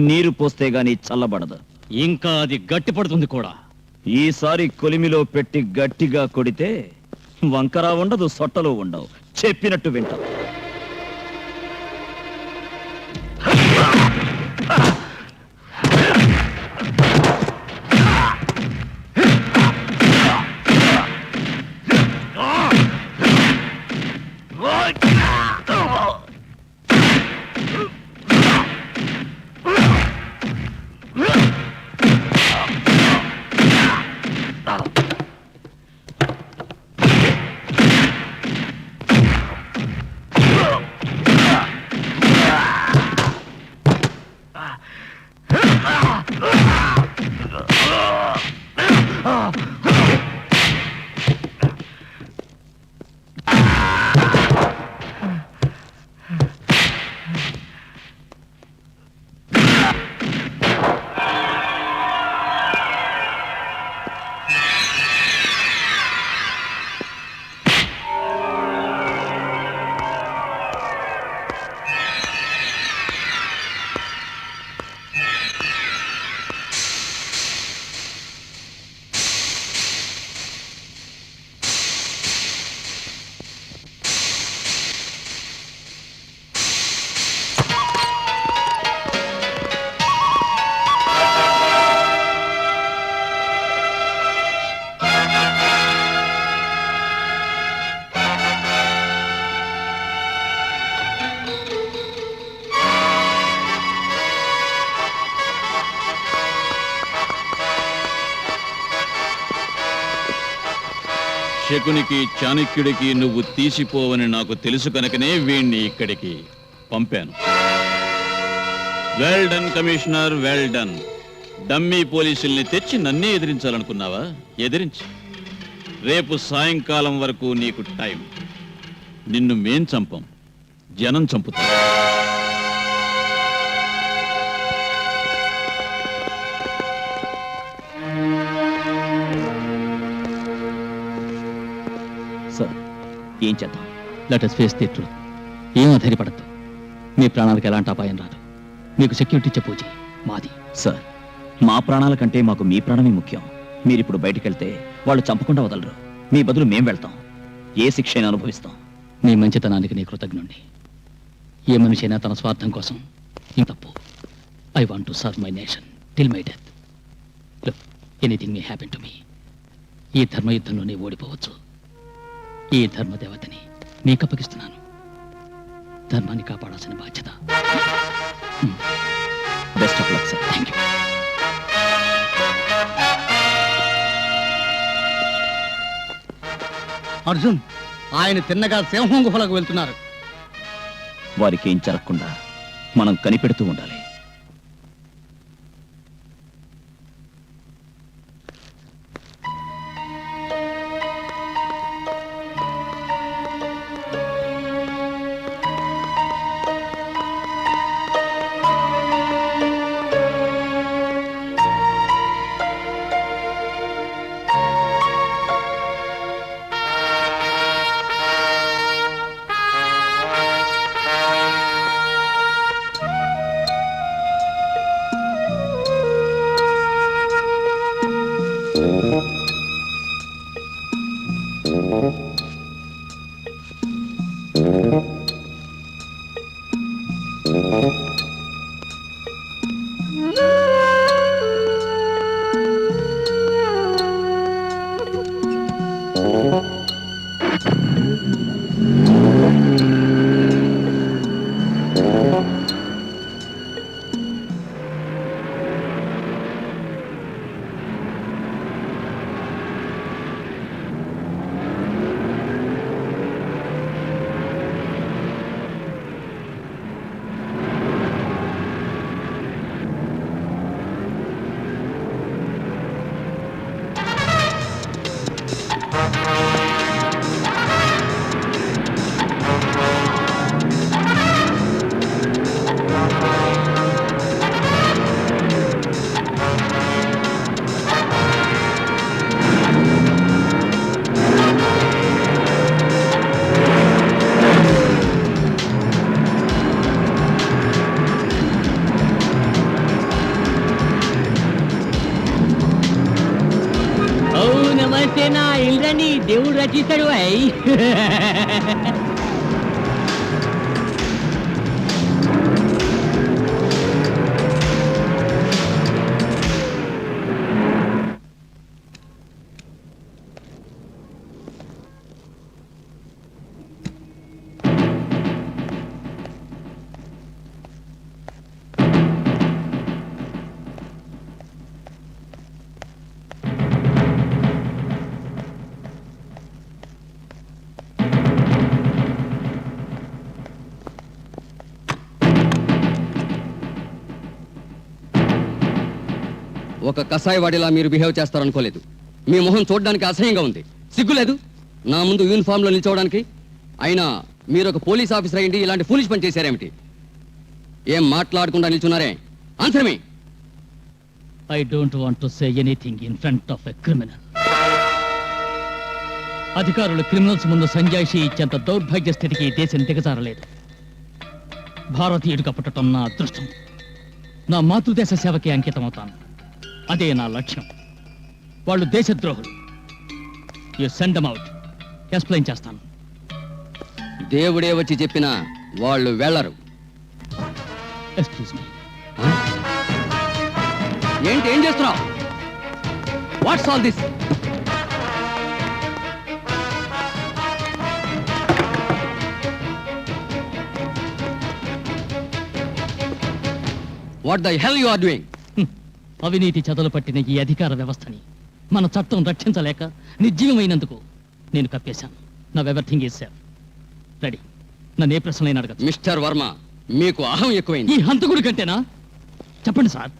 నీరు పోస్తే గాని చల్లబడదు. ఇంకా అది గట్టి పడుతుంది కూడా. ఈసారి కొలిమిలో పెట్టి గట్టిగా కొడితే వంకరా ఉండదు, సొట్టలు ఉండవు. చెప్పినట్టు వింటావు. శకునికి చాణక్యుడికి నువ్వు తీసిపోవని నాకు తెలుసు కనుకనే వీణ్ణి ఇక్కడికి పంపాను. Well done commissioner, well done. Dummy పోలీసుల్ని తెచ్చి నన్నే ఎదిరించాలనుకున్నావా? ఎదిరించి రేపు సాయంకాలం వరకు నీకు టైం. నిన్ను మేం చంపం, జనం చంపుతాం. సార్ ఏం చేద్దాం? Let us face the truth. ఏం అధైర్యపడద్దు. మీ ప్రాణాలకు ఎలాంటి అపాయం రాదు. మీకు సెక్యూరిటీ ఇచ్చే పూజ మాది. సార్ మా ప్రాణాల కంటే మాకు మీ ప్రాణమే ముఖ్యం. మీరిప్పుడు బయటికెళ్తే వాళ్ళు చంపకుండా వదలరు. మీ బదులు మేం వెళ్తాం. ఏ శిక్ష అయినా అనుభవిస్తాం. మీ మంచితనానికి నీ కృతజ్ఞుణ్ణి. ఏ మనిషి అయినా తన స్వార్థం కోసం ఈ తప్పు. I want to serve my nation till my death. Look, anything may happen to me. ఈ ధర్మయుద్ధంలోనే ఓడిపోవచ్చు. ఈ ధర్మదేవతని మీకు అప్పగిస్తున్నాను. ధర్మాన్ని కాపాడాల్సిన బాధ్యత. Best of luck sir. Thank you. Arjun, ఆయన తిన్నగా సింహం గుహలకు వెళ్తున్నారు. వారికి ఏం జరగకుండా మనం కనిపెడుతూ ఉండాలి. నమస్తే. నా ఇల్లని దేవుడు రచిస్తాడు. అయ్యి ఒక కసాయివాడిలా మీరు బిహేవ్ చేస్తారనుకోలేదు. మీ మొహం చూడడానికి అసహ్యంగా ఉంది. సిగ్గులేదు నా ముందు యూనిఫామ్ లో నిల్చోవడానికి? అయినా మీరు ఒక పోలీస్ ఆఫీసర్ అయ్యింది ఇలాంటి ఫూలిష్ పని చేశారేమిటి? ఏం మాట్లాడకుండా నిల్చున్నారే? Answer me. I don't want to say anything in front of a criminal. అధికారులు క్రిమినల్స్ ముందు సంజాయిషి ఇచ్చేంత దౌర్భాగ్య స్థితికి ఈ దేశం దిగజారలేదు. భారతీయుడిగా పుట్టడం నా అదృష్టం. నా మాతృదేశ సేవకి అంకితమవుతాను. అదే నా లక్ష్యం. వాళ్ళు దేశద్రోహులు. You send them out. Explain చేస్తాను. దేవుడే వచ్చి చెప్పినా వాళ్ళు వెళ్ళరు. Excuse me. ఏంటి ఏం చేస్తున్నావు? What's all this? What the hell you are doing? అవినీతి చెదలు పట్టిన ఈ అధికార వ్యవస్థని మన చట్టం రక్షించలేక నిర్జీవమైనందుకు నేను కప్పేశాను. Now everything is safe. Ready. నన్ను ఏ ప్రశ్నలైనా అడగచ్చు. మిస్టర్ వర్మ, మీకు అహం ఎక్కువైంది. ఈ హంతకుడి కంటేనా? చెప్పండి సార్,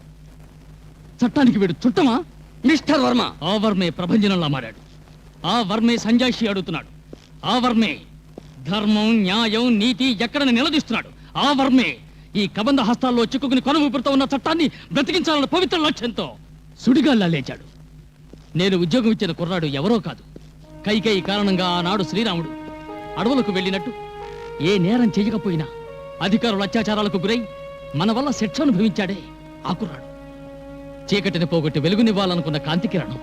చట్టానికి వీడు చుట్టమా? మిస్టర్ వర్మ, ఆ వర్మే ప్రభంజనంలా మారాడు. ఆ వర్మే సంజాయిషి అడుగుతున్నాడు. ఆ వర్మే ధర్మం, న్యాయం, నీతి ఎక్కడని నిలదీస్తున్నాడు. ఆ వర్మే ఈ కబంధ హస్తాల్లో చిక్కుకుని కొనవూపురుతో ఉన్న చట్టాన్ని బ్రతికించాలన్న పవిత్ర లక్ష్యంతో సుడిగాల్లా లేచాడు. నేను ఉద్యోగం ఇచ్చిన కుర్రాడు ఎవరో కాదు. కైకేయి కారణంగా ఆనాడు శ్రీరాముడు అడవులకు వెళ్ళినట్టు ఏ నేరం చేయకపోయినా అధికారుల అత్యాచారాలకు గురై మన వల్ల శిక్ష అనుభవించాడే ఆ కుర్రాడు. చీకటిని పోగొట్టి వెలుగునివ్వాలనుకున్న కాంతి కిరణం.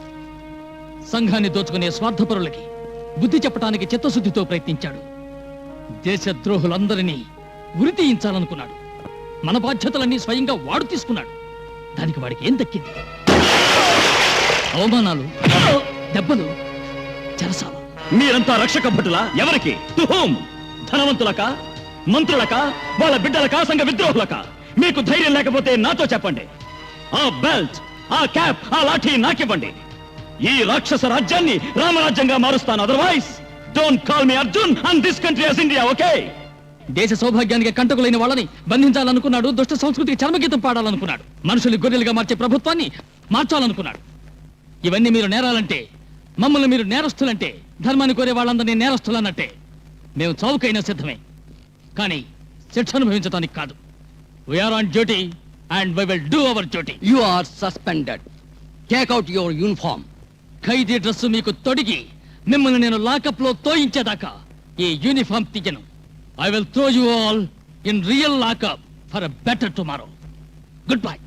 సంఘాన్ని దోచుకునే స్వార్థపరులకి బుద్ధి చెప్పడానికి చిత్తశుద్ధితో ప్రయత్నించాడు. దేశద్రోహులందరినీ ఉరి తీయించాలనుకున్నాడు. మన బాధ్యతలన్నీ స్వయంగా వాడు తీసుకున్నాడు. దానికి వాడికి ఏం దక్కింది? అవమానాలు, దెబ్బలు, చెరసాలు. మీరంతా రక్షక భటులా? ఎవరికి? To home? ధనవంతులక, మంత్రులక, వాళ్ళ బిడ్డలక, సంఘ విద్రోహులక? మీకు ధైర్యం లేకపోతే నాతో చెప్పండి. ఆ బెల్ట్, ఆ క్యాప్, ఆ లాఠీ నాకివ్వండి. ఈ రాక్షస రాజ్యాన్ని రామరాజ్యంగా మారుస్తాను. Otherwise don't call me Arjun and this country as India. Okay? దేశ సౌభాగ్యానికి కంటకులైన వాళ్ళని బంధించాలనుకున్నాడు. దుష్ట సంస్కృతికి చర్మగీతం పాడాలనుకున్నాడు. మనుషులు గొర్రెలుగా మార్చే ప్రభుత్వాన్ని మార్చాలనుకున్నాడు. ఇవన్నీ మీరు నేరాలంటే, మమ్మల్ని మీరు నేరస్తులంటే, ధర్మాన్ని కోరే వాళ్ళందరినీ నేరస్తులన్నట్టే. మేము చౌకైనా సిద్ధమే, కానీ శిక్ష అనుభవించడానికి కాదు. We are on duty and we will do our duty. You are suspended. Take out your uniform. ఖైదీ డ్రెస్సు మీకు తొడిగి మిమ్మల్ని నేను లాకప్ లో తోయించేదాకా ఈ యూనిఫామ్ తీయను. I will throw you all in real lockup for a better tomorrow. Good bye.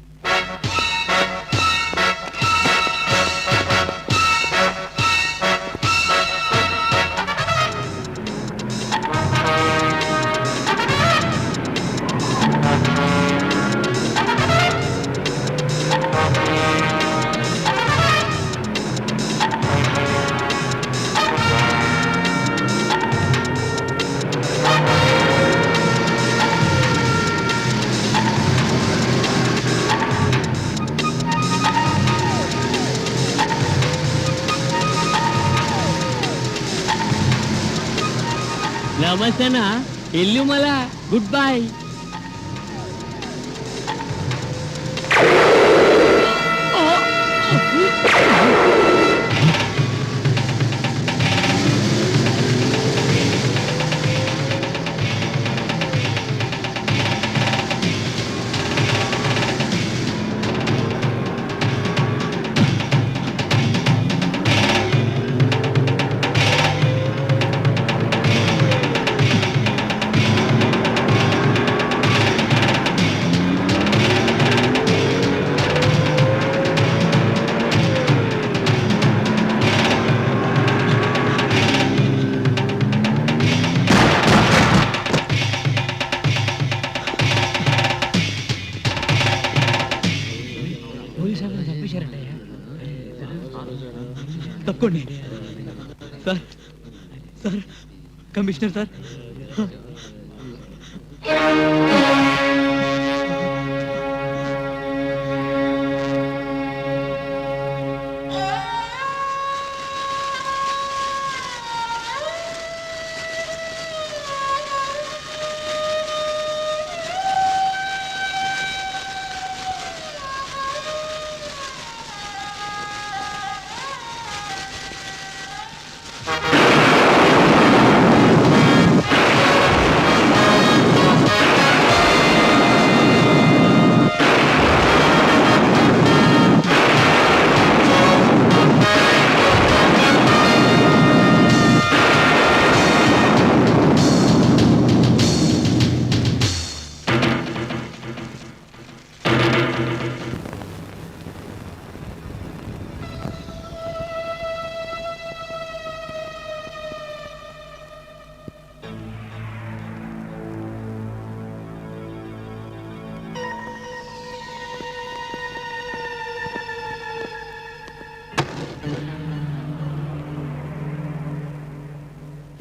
నమస్తేనా, ఇల్లు మళ్ళా. Good bye. తప్పుకోండి సార్. Sir, commissioner sir.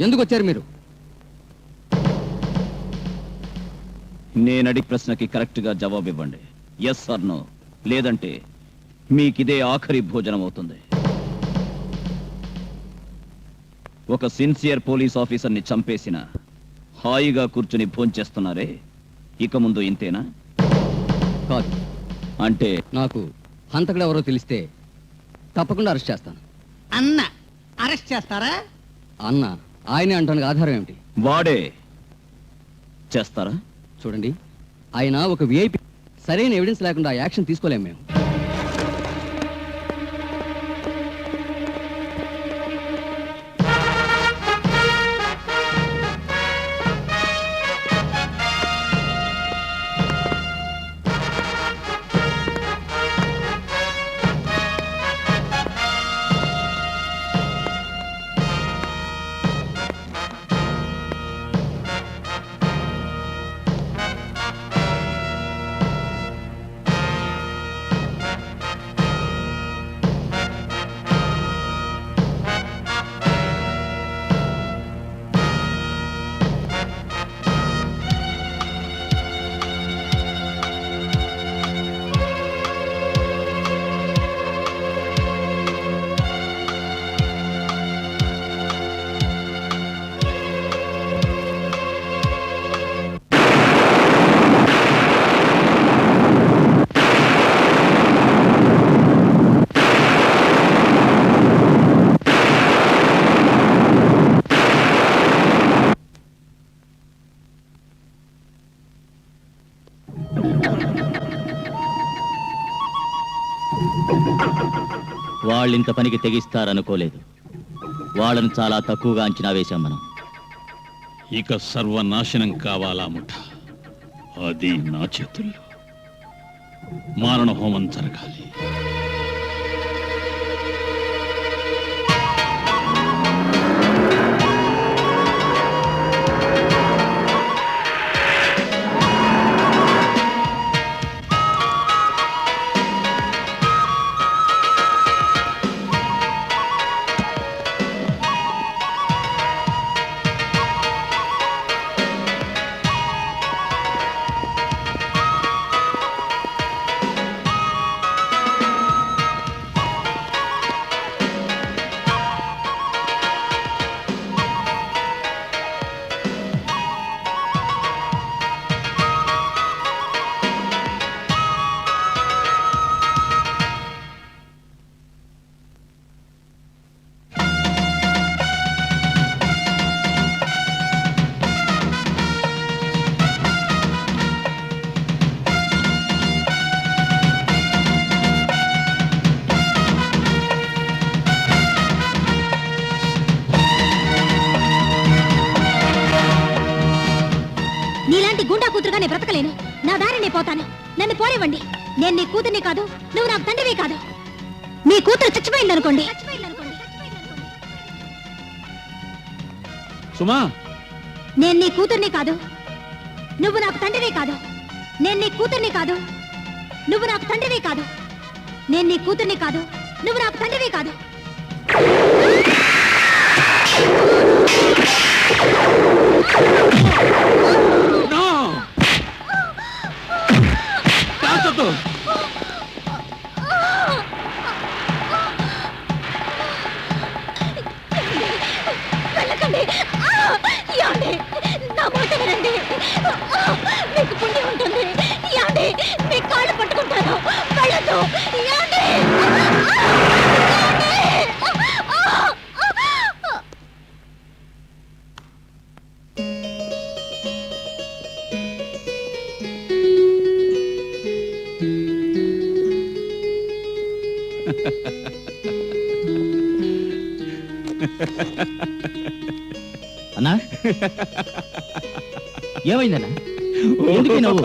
ఎందుకు వచ్చారు మీరు? నేను అడిగి ప్రశ్నకి కరెక్ట్ గా జవాబు ఇవ్వండి. Yes or no. లేదంటే మీకిదే ఆఖరి భోజనం అవుతుంది. ఒక సిన్సియర్ పోలీస్ ఆఫీసర్ని చంపేసిన హాయిగా కూర్చుని భోంచేస్తున్నారే, ఇక ముందు ఇంతేనా? కాదు, అంటే నాకు హంతకుడు ఎవరో తెలిస్తే తప్పకుండా అరెస్ట్ చేస్తాను. అన్న అరెస్ట్ చేస్తారా? అన్న ఆయనే అంటానికి ఆధారం ఏమిటి? వాడే చేస్తారా? చూడండి, ఆయన ఒక విఐపి. సరైన ఎవిడెన్స్ లేకుండా యాక్షన్ తీసుకోలేము మేము. వాళ్ళింత పనికి తెగిస్తారనుకోలేదు. వాళ్ళని చాలా తక్కువగా అంచనా వేశాం మనం. ఇక సర్వనాశనం కావాలా ముఠ, అది నా చేతుల్లో. మారణ హోమం జరగాలి. నీలాంటి గుండా కూతురుగా నేను బ్రతకలేను. నా దారి నేను పోతాను. నన్ను పోనివ్వండి. నేను నీ కూతుర్ని కాదు, నువ్వు నాకు తండ్రివి కాదు. నీ కూతురు చచ్చిపోయిందనుకోండి. సుమా, నేను నీ కూతుర్ని కాదు, నువ్వు నాకు తండ్రివి కాదు. నేను నీ కూతుర్ని కాదు, నువ్వు నాకు తండ్రివి కాదు. నేను నీ కూతుర్ని కాదు, నువ్వు నాకు తండ్రివి కాదు. వెళ్ళకండి. యాండి, నా మాట వినండి. మీకు పుణ్యం ఉంటుంది. యాండి, మీ కాళ్ళు పట్టుకుంటాను. వెళ్ళదు. యాండి. అన్నా, ఏమైందన్నా? ఎందుకు నవ్వు?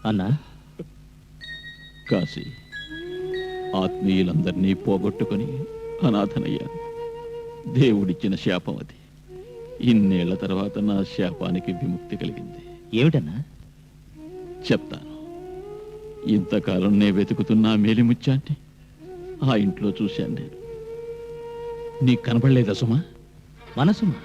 అన్నా, కాశీ, ఆత్మీయులందరినీ పోగొట్టుకుని అనాథనయ్యాను. దేవుడిచ్చిన శాపం అది. ఇన్నేళ్ల తర్వాత నా శాపానికి విముక్తి కలిగింది. ఏమిటన్నా? చెప్తాను. ఇంతకాలం నే వెతుకుతున్న మేలిముత్యాన్ని ఆ ఇంట్లో చూశాను నేను. నీకు కనపడలేదా సుమా? మనసుమా?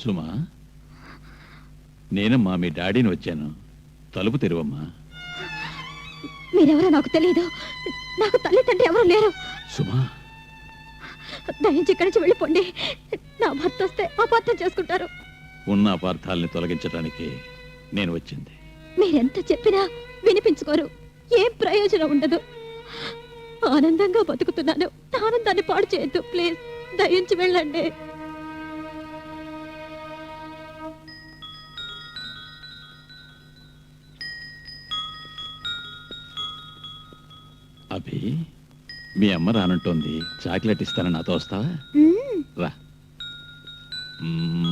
సుమా, నేనమ్మా మీ డాడీని వచ్చాను. తలుపు తెరువమ్మా. మీరెవరో నాకు తెలియదు. నాకు తల్లి తండ్రి ఎవరు లేరు. సుమా, దయించి ఇక్కడి నుంచి వెళ్ళిపోండి. నా భర్త వస్తే అపార్థం చేసుకుంటారు. ఉన్న అపార్థాలని తొలగించడానికి నేను వచ్చింది. మీరెంత చెప్పినా వినిపించుకోరు. ఏం ప్రయోజనం ఉండదు. ఆనందంగా బతుకుతున్నాను. నా ఆనందాన్ని పాడు చేయొద్దు ప్లీజ్. దయించి వెళ్ళండి. అభి, మీ అమ్మ రానంటోంది. చాక్లెట్ ఇస్తానని నాతో వస్తావా? రా. మ్మ్.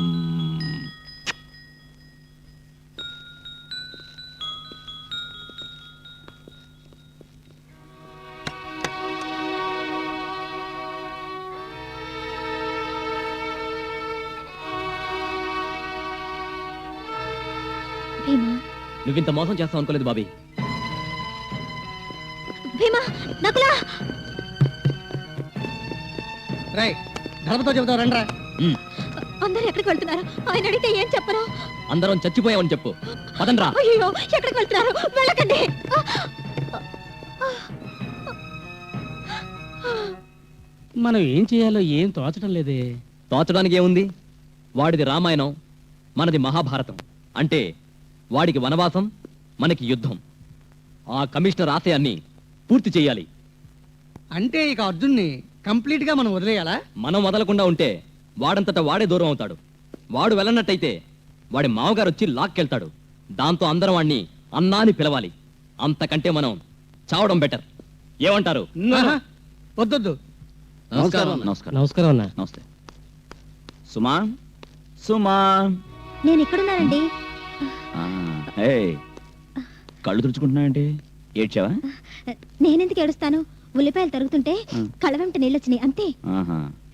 భీమా, నువ్వింత మోసం చేస్తావు అనుకోలేదు బాబీ. భీమా, నకులా. రై ధర్మతో చెబుతావు రండ్రా. అందరూ ఎక్కడికి వెళ్తున్నారు? ఆయన అడిగితే ఏం చెప్పరు? అందరం చచ్చిపోయామని చెప్పు. పదండ్రా. అయ్యో, ఎక్కడికి వెళ్తున్నారు? వెళ్ళకండి. మనం ఏం చేయాలో ఏం తోచడం లేదే. తోచడానికి ఏముంది? వాడిది రామాయణం, మనది మహాభారతం. అంటే వాడికి వనవాసం, మనకి యుద్ధం. ఆ కమిషనర్ ఆశయాన్ని పూర్తి చేయాలి. అంటే ఇక అర్జున్ని కంప్లీట్ గా మనం వదిలేయాలా? మనం వదలకుండా ఉంటే వాడంతటా వాడే దూరం అవుతాడు. వాడు వెళ్ళనట్టయితే వాడి మామగారు వచ్చి లాక్కెళ్తాడు. దాంతో అందరం వాడిని అన్నాని పిలవాలి. అంతకంటే మనం చావడం బెటర్. ఏమంటారు? ఆహా, వద్దొద్దు. నమస్కారం. నమస్కారం అన్న. నమస్తే. సుమా, సుమా. నేను ఇక్కడున్నానండి. కళ్ళు తుడుచుకుంటున్నావేంటి? ఏడ్చావా? నేనెందుకు ఏడుస్తాను? ఉల్లిపాయలు తరుగుతుంటే కళ్ళ వెంట నీళ్ళొచ్చినాయి అంతే.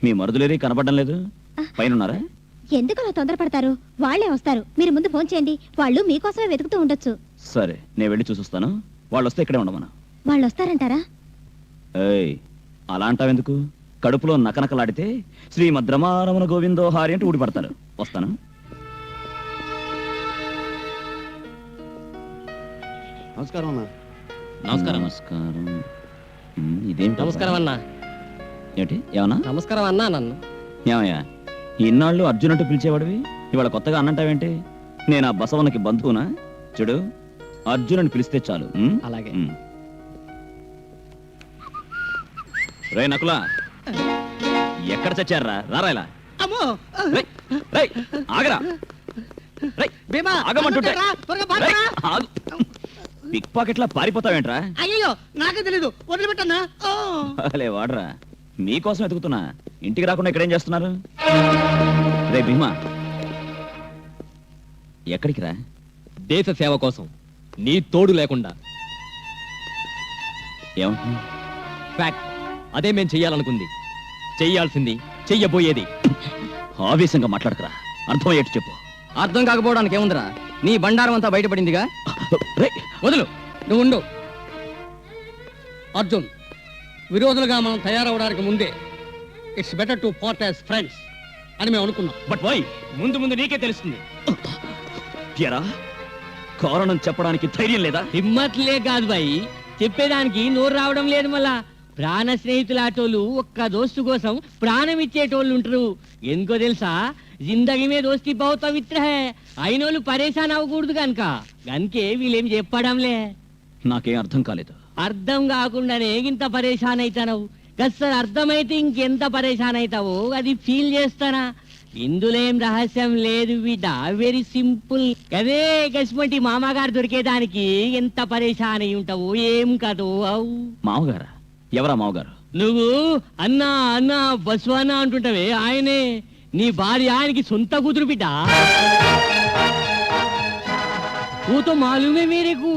మీ మరుదులేరి కనపడడం లేదు. పైన ఎందుకు అలా తొందరపడతారు? వాళ్లే వస్తారు. మీరు ముందు ఫోన్ చేయండి. వాళ్ళు మీకోసమే వెతుకుతూ ఉండొచ్చు. సరే, నేను వెళ్ళి చూసొస్తాను. వాళ్ళు వస్తే ఇక్కడే ఉండమను. వాళ్ళు వస్తారంటారా? అలా అంటావెందుకు? కడుపులో నకనకలాడితే శ్రీమద్రమారమణ గోవిందో హారి అంటే ఊడిపడతారు. వస్తాను. నమస్కారం అన్న. నమస్కారం. నమస్కారం. ఇదేంటి? నమస్కారం అన్నా. ఏంటి? ఏమన్నా? నమస్కారం అన్నా. నన్ను ఏమయ్యా, ఇన్నాళ్ళు అర్జున్ అంటూ పిలిచేవాడివి, ఇవాళ కొత్తగా అన్నంటావేంటి? నేను ఆ బసవన్నకి బంధువునా? చూడు, అర్జున్ అని పిలిస్తే చాలు. అలాగే. రే నకులా, ఎక్కడ చచ్చారా? రారా ఇలా. అమ్మో, రేయ్, రేయ్, ఆగరా. రేయ్, భీమా, ఆగమంటుంటే. రా, త్వరగా రేయ్, పారిపోరా. ఆగు. పిక్ పాకెట్లా పారిపోతావేంట్రా? అయ్యో, నాకే తెలీదు. వదిలిపెట్టన్నా. అలే వాడరా, మీకోసం ఎతుకుతున్నా. ఇంటికి రాకుండా ఇక్కడేం చేస్తున్నారు? రే భీమా, ఎక్కడికి రా? దేశ సేవ కోసం, నీ తోడు లేకుండా. ఏమంటున్నా? ఫ్యాక్ట్, అదే మేం చెయ్యాలనుకుంది, చెయ్యాల్సింది, చెయ్యబోయేది. ఆవేశంగా మాట్లాడకరా, అర్థమయ్యేట్టు చెప్పు. అర్థం కాకపోవడానికి ఏముందిరా? నీ బండారం అంతా బయటపడిందిగా. రే, వదులు. నువ్వు ఉండు. అర్జున్, విరోధులుగా మనం తయారవడానికి ముందే it's better to part as friends అని మేము అనుకున్నాం. But why? ముందు ముందు నీకే తెలుస్తుంది. ఎరా, కారణం చెప్పడానికి ధైర్యం లేదా? హిమ్మత్లే కాదు బాయ్, చెప్పేదానికి నోరు రావడం లేదు. మళ్ళా ప్రాణ స్నేహితుల ఆటోలు ఒక్క దోస్తు కోసం ప్రాణం ఇచ్చేటోళ్ళు ఉంటారు. ఎందుకో తెలుసా? జిందగీ మీద దోస్తి బహుత్ పవిత్ర హై అయినోళ్ళు పరేషాన్ అవ్వకూడదు కనుక గనుకే వీళ్ళేం చెప్పడంలే. నాకేం అర్థం కాలేదు. అర్థం కాకుండానే ఇంత పరేషాన్ అవుతావు గస్సలు అర్థమైతే ఇంకెంత పరేషాన్ అవుతావో అది ఫీల్ చేస్తానా. ఇందులో ఏం రహస్యం లేదు బిడ్డ, వెరీ సింపుల్. అదే గస్మంటి మామగారు దొరికేదానికి ఎంత పరేషాన్ అయి ఉంటావు ఏం కదో. అవు మామగారా? ఎవరా మామగారు? నువ్వు అన్నా అన్నా బస్వానా అంటుంటావే ఆయనే నీ భార్య, ఆయనకి సొంత కూతురు బిడ్డ. ఊతో మాలూమే మేరేకు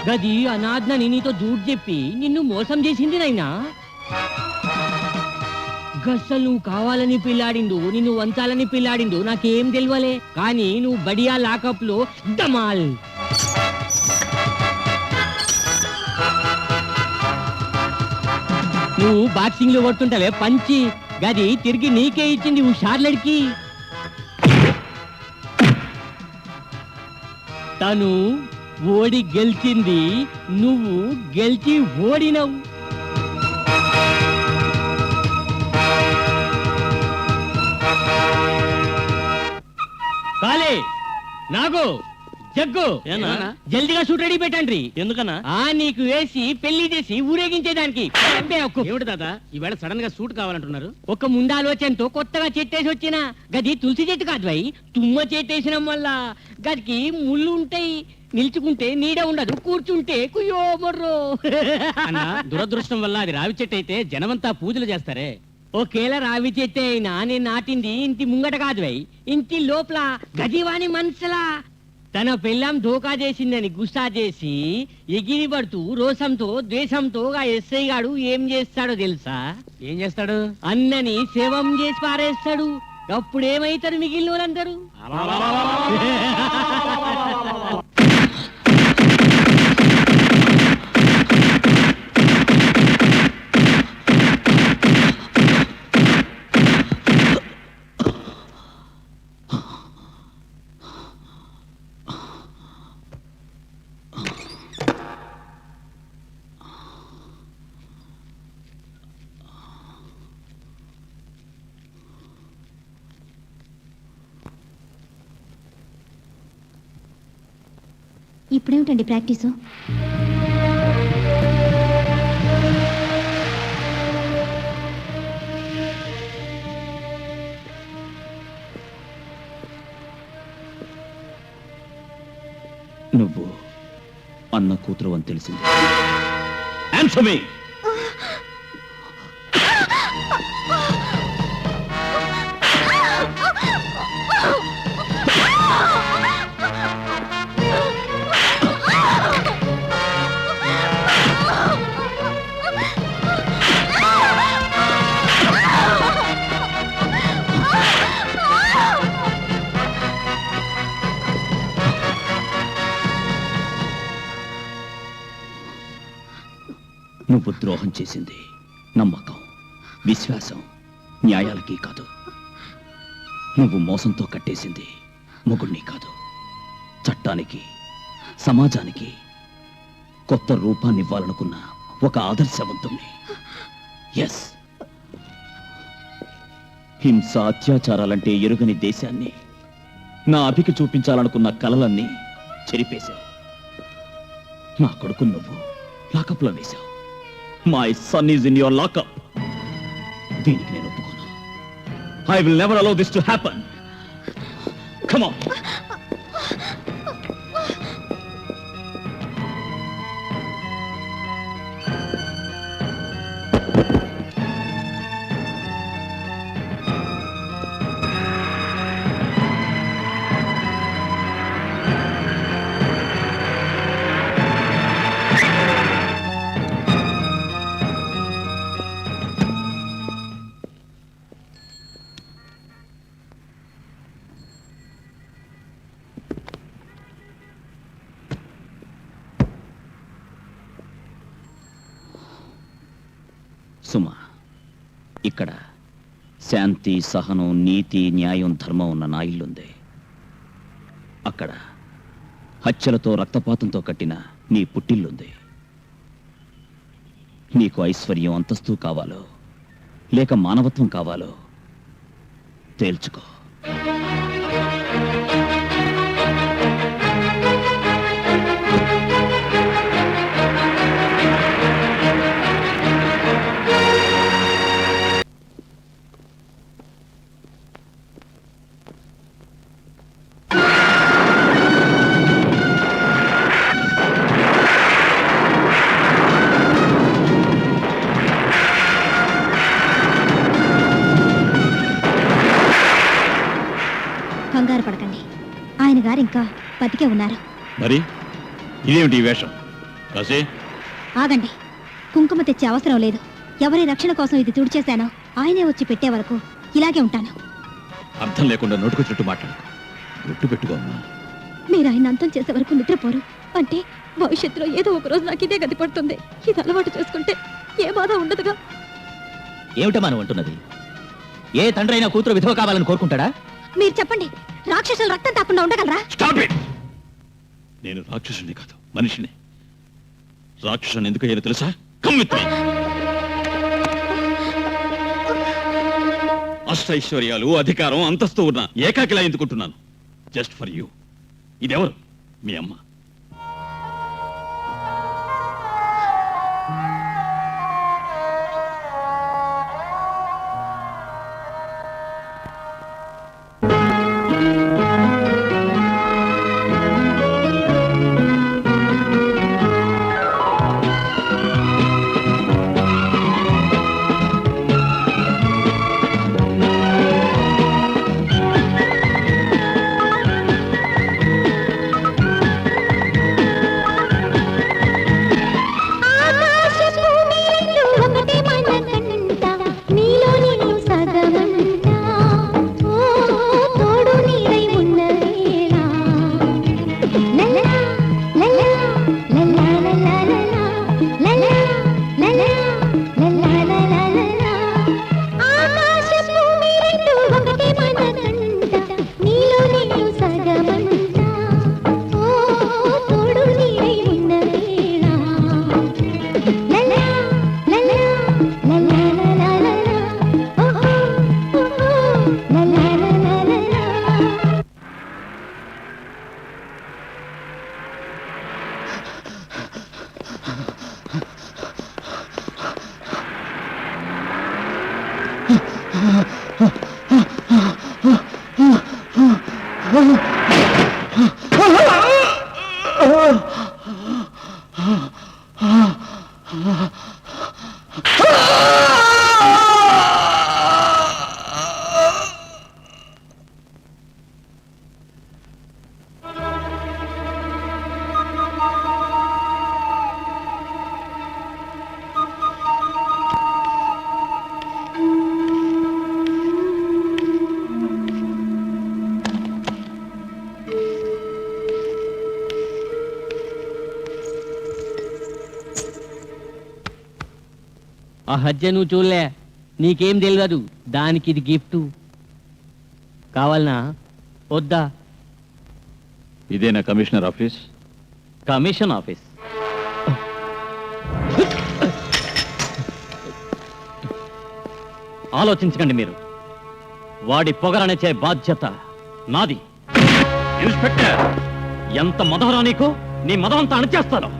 గది అనాథ్నని నీతో జూట్ చెప్పి నిన్ను మోసం చేసింది నైనా. గస్సలు నువ్వు కావాలని పిల్లాడిండు, నిన్ను వంచాలని పిల్లాడిండు నాకేం తెలియలే. కానీ నువ్వు బడియా లాకప్ లో డమాల్. నువ్వు బాక్సింగ్ లో కొడుతుంటావే పంచి, గది తిరిగి నీకే ఇచ్చింది హుషార్లడికి. తను ఓడి గెలిచింది, నువ్వు గెలిచి ఓడినవు. కాలే నాగు జగ్గు జల్దిగా షూట్ రెడీ పెట్టండి. ఎందుకన్నా? నీకు వేసి పెళ్లి చేసి ఊరేగించేదానికి. ఏమిటి తాత ఈవేళ సడన్ గా సూట్ కావాలంటున్నారు? ఒక ముందాలోచనతో కొత్తగా చెట్టేసి వచ్చిన గది తులసి చెట్టు కాదు భయ్, తుమ్మ చెట్టేసిన వల్ల గదికి ముళ్ళు ఉంటాయి. నిల్చుకుంటే నీడ ఉండదు, కూర్చుంటే కుయ్యో మొర్రో. దురదృష్టం వల్ల అది రావి చెట్టు అయితే జనమంతా పూజలు చేస్తారే. ఒకేలా రావి చెట్టు అయినా నేను నాటింది ఇంటి ముంగట కాదు భయ్, ఇంటి లోపల గదివాని మనసులా. తన పెళ్ళాం ధోకా చేసిందని గుస్సా చేసి ఎగిరి పడుతూ రోషంతో ద్వేషంతో ఆ ఎస్ఐ గాడు ఏం చేస్తాడో తెలుసా? ఏం చేస్తాడు? అన్నని సేవం చేసి పారేస్తాడు. అప్పుడేమైతారు మిగిలిన వాళ్ళందరూ? ఇప్పుడేమిటండి ప్రాక్టీసు? నువ్వు అన్న కూతురు అని తెలిసింది. ఆన్సర్ మీ. నువ్వు ద్రోహం చేసింది నమ్మకం, విశ్వాసం, న్యాయాలకి కాదు. నువ్వు మోసంతో కట్టేసింది మొగుడిని కాదు, చట్టానికి, సమాజానికి కొత్త రూపాన్ని ఇవ్వాలనుకున్న ఒక ఆదర్శవంతుణ్ణి. ఎస్, హింస, అత్యాచారాలంటే ఎరుగని దేశాన్ని, నా అభికి చూపించాలనుకున్న కలలన్నీ చెరిపేశావు. నా కొడుకు నువ్వు లాకప్లో వేశావు. My son is in your lockup. దీనికి నేను ఒప్పుకోను. I will never allow this to happen. Come on. సుమా, ఇక్కడ శాంతి, సహనం, నీతి, న్యాయం, ధర్మం ఉన్న నా ఇల్లుంది. అక్కడ హత్యలతో, రక్తపాతంతో కట్టిన నీ పుట్టిల్లుంది. నీకు ఐశ్వర్యం, అంతస్తు కావాలో లేక మానవత్వం కావాలో తేల్చుకో. కంగారు పడకండి, ఆయన గారు ఇంకా బతికే ఉన్నారు. మరి ఇదేమిటి ఈ వేషం? కాసే ఆగండి, కుంకుమ తెచ్చే అవసరం లేదు. ఎవరి రక్షణ కోసం ఇది తుడిచేశానో ఆయనే వచ్చి పెట్టే వరకు ఇలాగే ఉంటాను. అర్థం లేకుండా నోటుకొచ్చినట్టు మాట్లాడు. గుట్టు పెట్టుకోమ్మా. మీరు ఆయన అంతం చేసే వరకు నిద్రపోరు అంటే భవిష్యత్తులో ఏదో ఒక రోజు నాకు ఇదే గతి పడుతుంది. ఇది అలవాటు చేసుకుంటే ఏ బాధ ఉండదుగా. ఏమిటమ్మా నువ్వు అంటున్నది? ఏ తండ్రి అయినా కూతురు విధవ కావాలని కోరుకుంటాడా? మీరు చెప్పండి, రాక్షసులు రక్తం తాకుండా ఉండగలరా? Stop it! నేను రాక్షసుని కాదు, మనిషిని. రాక్షసుని ఎందుకు అయ్యానో తెలుసా? Come with me. అష్టైశ్వర్యాలు, అధికారం, అంతస్తు ఉన్న ఏకాకిలా ఎందుకుంటున్నాను? Just for you. ఇదెవరు? మీ అమ్మ. ఆ హత్య నువ్వు చూడలే, నీకేం తెలియదు. దానికి ఇది గిఫ్ట్. కావాలనా వద్దా? ఇదేనా కమిషనర్ ఆఫీస్? Commission office. ఆలోచించకండి మీరు. వాడి పొగరనిచ్చే బాధ్యత నాది. ఇన్స్పెక్టర్, ఎంత మదహరా నీకు? నీ మదం అంతా అణచేస్తాను.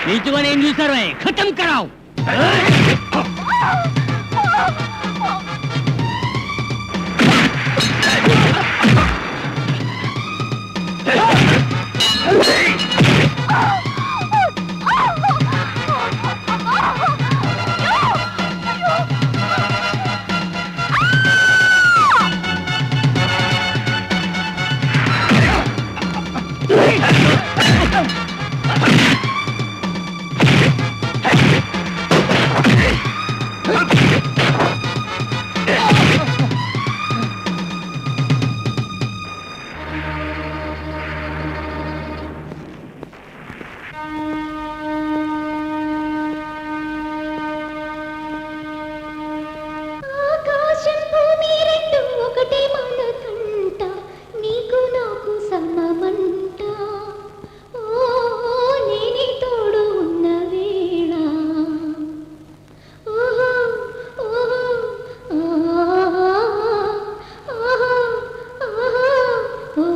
నీచుగానే ఏం చూసారు ఖతం కరావు. ఆకాశం భూమి రెండు ఒకటే మనకంట, నీకు నాకు సమమంట. ఓ నేనే తోడు ఉన్న వేళ, ఓహో ఓహో ఆహా ఆహా ఆహా ఓ.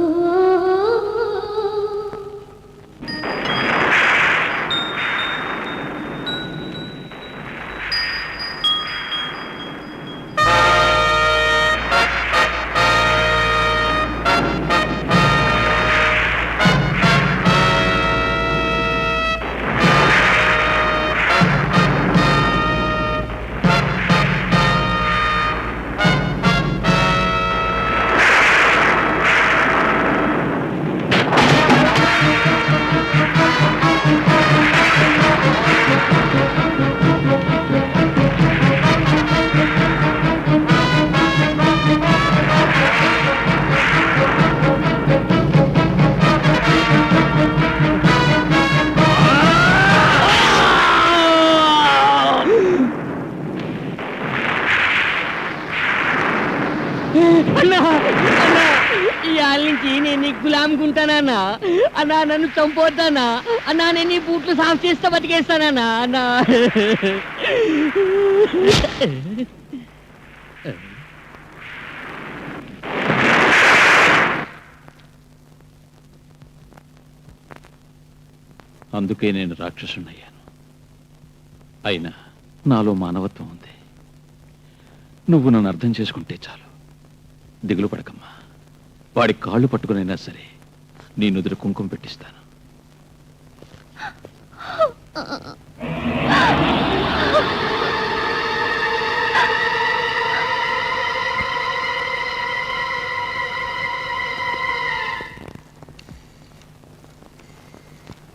అన్నా అన్నా ఇవాళ నుంచి నేను నీకు గులాంగుంటానన్నా. అన్నా నన్ను చంపొద్దన్నా. అన్నా నేను నీ బూట్లు సాఫ్ చేస్తా బతికేస్తానన్నా. అన్నా అందుకే నేను రాక్షసునయ్యాను. అయినా నాలో మానవత్వం ఉంది. నువ్వు నన్ను అర్థం చేసుకుంటే చాలు. దిగులు పడకమ్మా. వాడి కాళ్ళు పట్టుకునైనా సరే నీ నుదురు కుంకుమ పెట్టిస్తాను.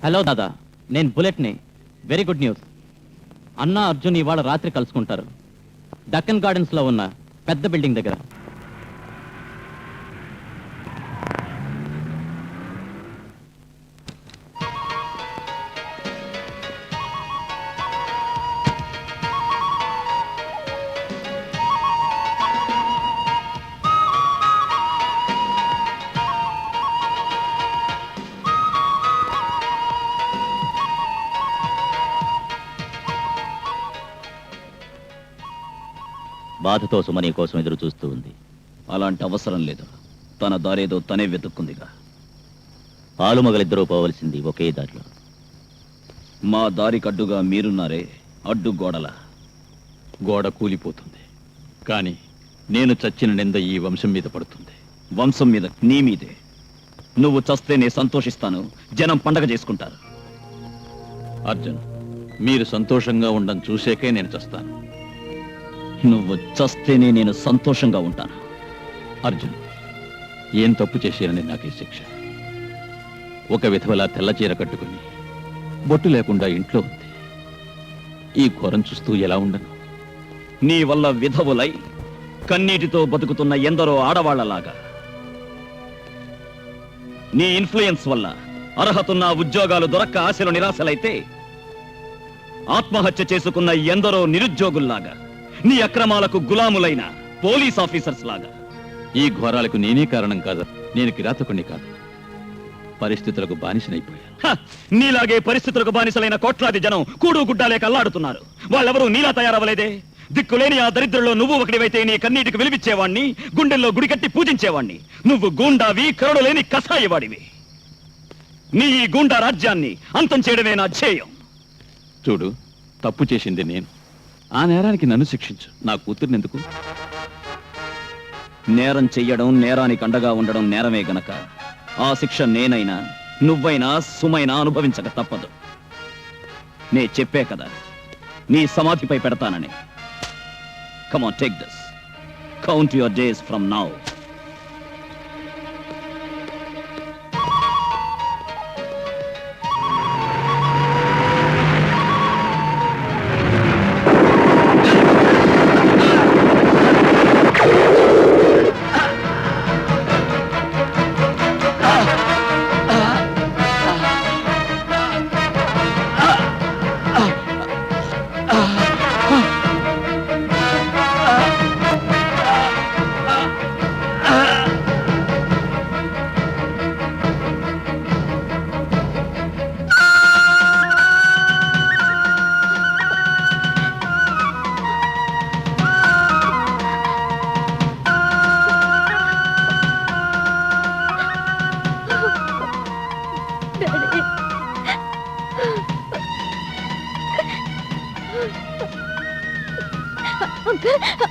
హలో దాదా, నేను బుల్లెట్ని. Very good news. అన్న అర్జున్ ఇవాళ రాత్రి కలుసుకుంటారు డక్కన్ గార్డెన్స్ లో ఉన్న పెద్ద బిల్డింగ్ దగ్గర. బాధతో సుమని కోసం ఎదురు చూస్తూ ఉంది. అలాంటి అవసరం లేదు. తన దారేదో తనే వెతుక్కుందిగా. ఆలుమగలిద్దరూ పోవలసింది ఒకే దారిలో. మా దారికి అడ్డుగా మీరున్నారే, అడ్డు గోడల. గోడ కూలిపోతుంది, కానీ నేను చచ్చిన నింద ఈ వంశం మీద పడుతుంది. వంశం మీద నీ మీదే. నువ్వు చస్తే నేను సంతోషిస్తాను, జనం పండగ చేసుకుంటారు. అర్జున్, మీరు సంతోషంగా ఉండడం చూసేకే నేను చస్తాను. నువ్వు చస్తేనే నేను సంతోషంగా ఉంటాను. అర్జున్, ఏం తప్పు చేశానని నాకు ఈ శిక్ష. ఒక విధవలా తెల్ల చీర కట్టుకుని బొట్టు లేకుండా ఇంట్లో ఉంది. ఈ ఘోరం చూస్తూ ఎలా ఉండను? నీ వల్ల విధవులై కన్నీటితో బతుకుతున్న ఎందరో ఆడవాళ్లలాగా, నీ ఇన్ఫ్లుయెన్స్ వల్ల అర్హతున్న ఉద్యోగాలు దొరక్క ఆశలు నిరాశలైతే ఆత్మహత్య చేసుకున్న ఎందరో నిరుద్యోగుల్లాగా నీ అక్రమాలకు గులాములైన పోలీస్ ఆఫీసర్స్ లాగా. ఈ ఘోరాలకు నేనే కారణం కాదు. నేను కిరాతకుణ్ణి కాదు, పరిస్థితులకు బానిసనైపోయాను. నీలాగే పరిస్థితులకు బానిసలైన కోట్లాది జనం కూడు గుడ్డాలేక అల్లాడుతున్నారు. వాళ్ళెవరూ నీలా తయారవ్వలేదే. దిక్కులేని ఆ దరిద్రుల్లో నువ్వు ఒకటివైతే నీ కన్నీటికి వెలివిచ్చేవాణ్ణి, గుండెల్లో గుడి కట్టి పూజించేవాణ్ణి. నువ్వు గూండావి, కరుడు లేని కసాయివాడివి. నీ ఈ గూండా రాజ్యాన్ని అంతం చేయడమే నా ధ్యేయం. చూడు, తప్పు చేసింది నేను. ఆ నేరానికి నన్ను శిక్షించు. నా కూతుర్నెందుకు? నేరం చెయ్యడం, నేరానికి అండగా ఉండడం నేరమే గనక ఆ శిక్ష నేనైనా నువ్వైనా సుమైనా అనుభవించక తప్పదు. నే చెప్పే కదా నీ సమాధిపై పెడతానని. Come on, take this. Count your days from now.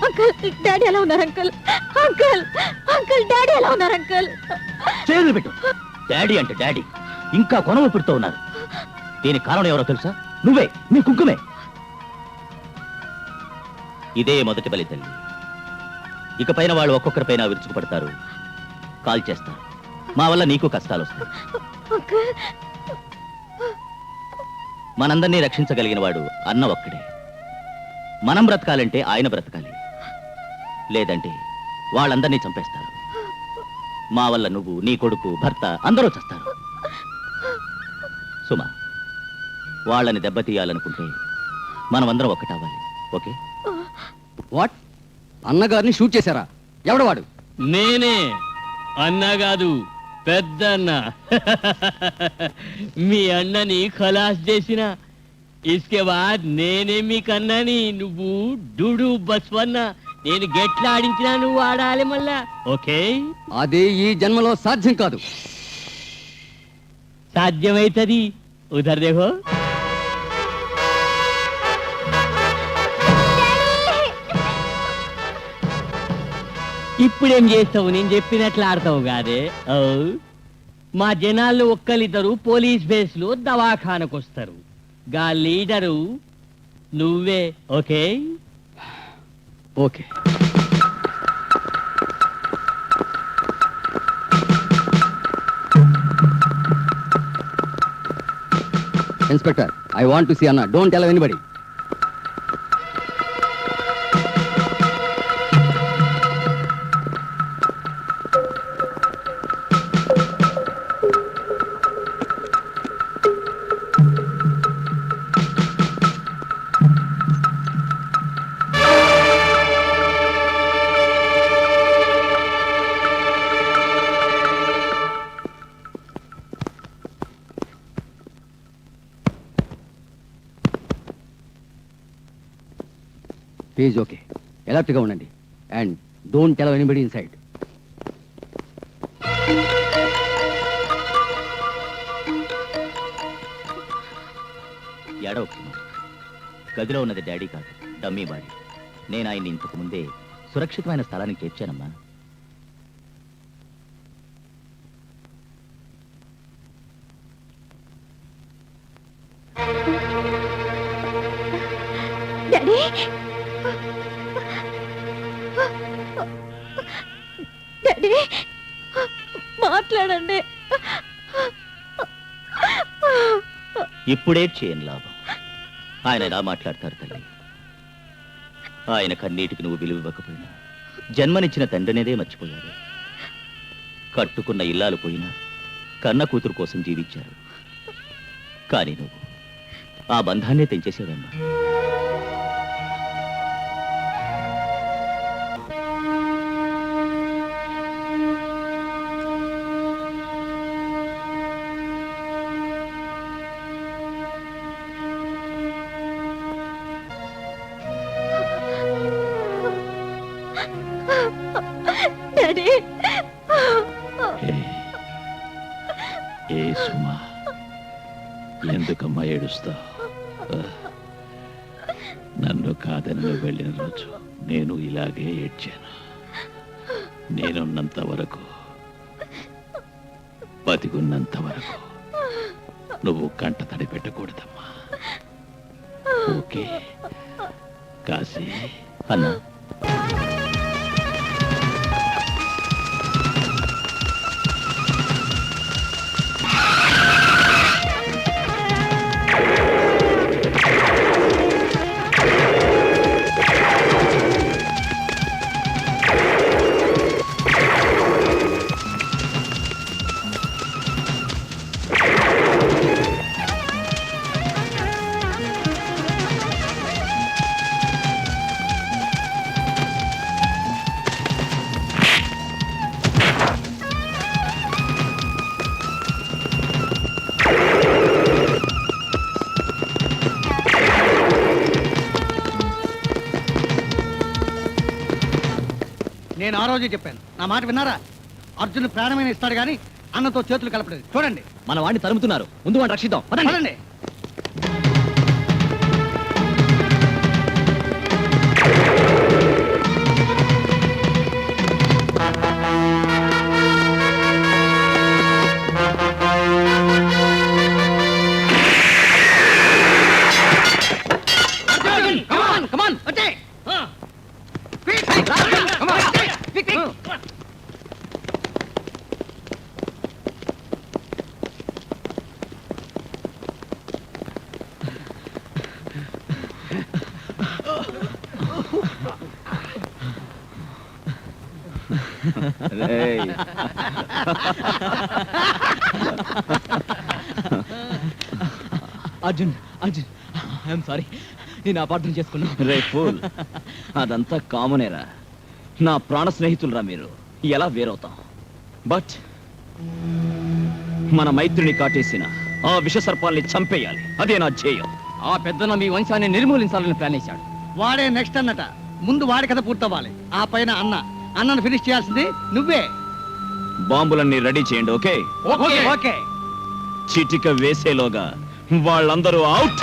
Uncle, daddy ఎలా ఉన్నారు అంకుల్? అంకుల్, అంకుల్, డాడీ ఎలా ఉన్నారు అంకుల్? చేతులు పెట్టు. డాడీ అంటే డాడీ ఇంకా కొనవ పెడుతూ ఉన్నారు. దీనికి కారణం ఎవరో తెలుసా? నువ్వే, నీ కుంకుమే. ఇదే మొదటి బలి తల్లి. ఇకపైన వాళ్ళు ఒక్కొక్కరిపైన విరుచుకుపడతారు, కాల్ చేస్తారు. మా వల్ల నీకు కష్టాలు వస్తాయి. మనందరినీ రక్షించగలిగిన వాడు అన్న ఒక్కడే. మనం బ్రతకాలంటే ఆయన బ్రతకాలి, లేదంటే వాళ్ళందరినీ చంపేస్తారు. మా వల్ల నువ్వు, నీ కొడుకు, భర్త అందరూ చస్తారు. సుమా, వాళ్ళని దెబ్బతీయాలనుకుంటే మనమందరం ఒక్కటవ్వాలి. ఓకే? వాట్? అన్నగారిని షూట్ చేశారా? ఎవడవాడు? నేనే. అన్నా కాదు, పెద్ద అన్న. మీ అన్నని ఖలాస్ చేసిన. ఇస్కే బాద్ నేనే మీ కన్నని. నువ్వు డూడు బస్వన్న. నేను గెట్లా ఆడించినా నువ్వు ఆడాలి మళ్ళా. ఓకే? అది ఈ జన్మలో సాధ్యం కాదు. సాధ్యమైతది. ఉధర్ దేఖో. ఇప్పుడేం చేస్తావు? నేను చెప్పినట్లు ఆడతావు కాదే. మా జనాల్లో ఒక్కరిద్దరు పోలీస్ బేస్లో దవాఖానకు వస్తారు. గా లీడరు నువ్వే. Okay? Okay. Inspector, I want to see అన్న. Don't tell anybody. Please okay. ఎలర్ట్గా ఉండండి. And don't tell anybody inside. ఏడవ గదిలో ఉన్నది డాడీ కాదు, డమ్మీ బాడీ. నేను ఆయన్ని ఇంతకు ముందే సురక్షితమైన స్థలానికి చేర్చానమ్మా. డాడీ, డాడీ, మాట్లాడండి. ఇప్పుడే చేయని లాభం. ఆయన ఎలా మాట్లాడతారు తల్లి? ఆయన కన్నీటికి నువ్వు విలువివ్వకపోయినా జన్మనిచ్చిన తండ్రినేదే మర్చిపోయారు. కట్టుకున్న ఇల్లాలు పోయినా కన్న కూతురు కోసం జీవించారు. కానీ నువ్వు ఆ బంధాన్నే తెంచేసేవమ్మా. డాడీ ఏ సుమా, ఎందుకమ్మా ఏడుస్తావు? నన్ను కాదని వెళ్ళిన రోజు నేను ఇలాగే ఏడ్చాను. నేనున్నంత వరకు, బతికున్నంత వరకు నువ్వు కంట తడి పెట్టకూడదమ్మా. ఓకే కాశీ? అన్నా, నేను ఆ రోజే చెప్పాను, నా మాట విన్నారా? అర్జున్ ప్రాణమైన ఇస్తాడు కానీ అన్నతో చేతులు కలపలేదు. చూడండి, మన వాడిని తరుముతున్నారు. ముందు వాడిని రక్షిద్దాం. పదండి. చూడండి. Arjun, Arjun, I'm sorry. నేను అపార్థం చేసుకున్నా. రే ఫూల్, అదంతా కామనేరా. నా ప్రాణ స్నేహితులరా మీరు. ఎలా వేరవుతాం? బట్ మన మైత్రిని కాటేసిన ఆ విష సర్పాల్ని చంపేయాలి. అదే నా ధ్యేయం. ఆ పెద్దన మీ వంశాన్ని నిర్మూలించాలని ప్లాన్ వేశాడు. వాడే నెక్స్ట్ అన్నట. ముందు వాడి కథ పూర్తవ్వాలి. ఆ పైన అన్నను ఫినిష్ చేయాల్సింది నువ్వే. బాంబులన్నీ రెడీ చేయండి. ఓకే? ఓకే. చిటిక వేసేలోగా వాళ్ళందరూ అవుట్.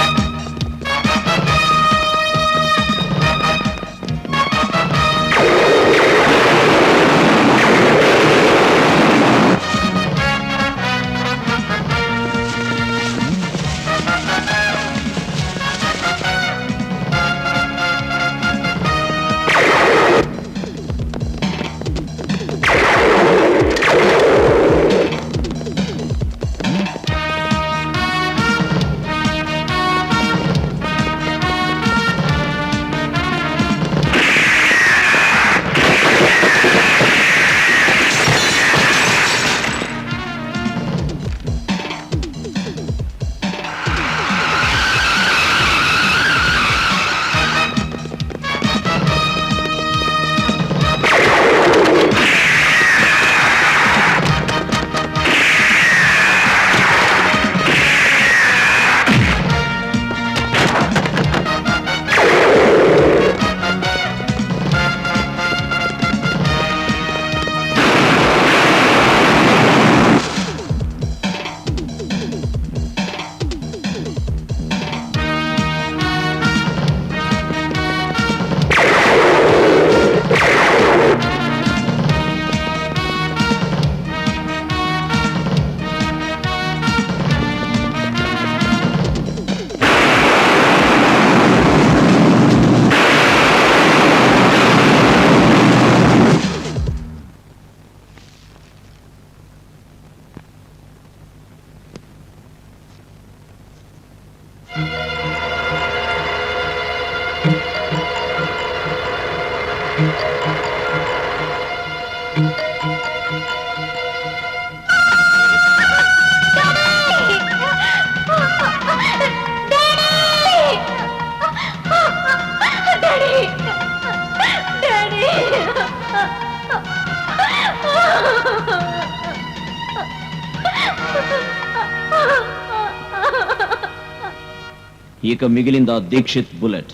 ఇక మిగిలింది ఆ దీక్షిత్ బుల్లెట్.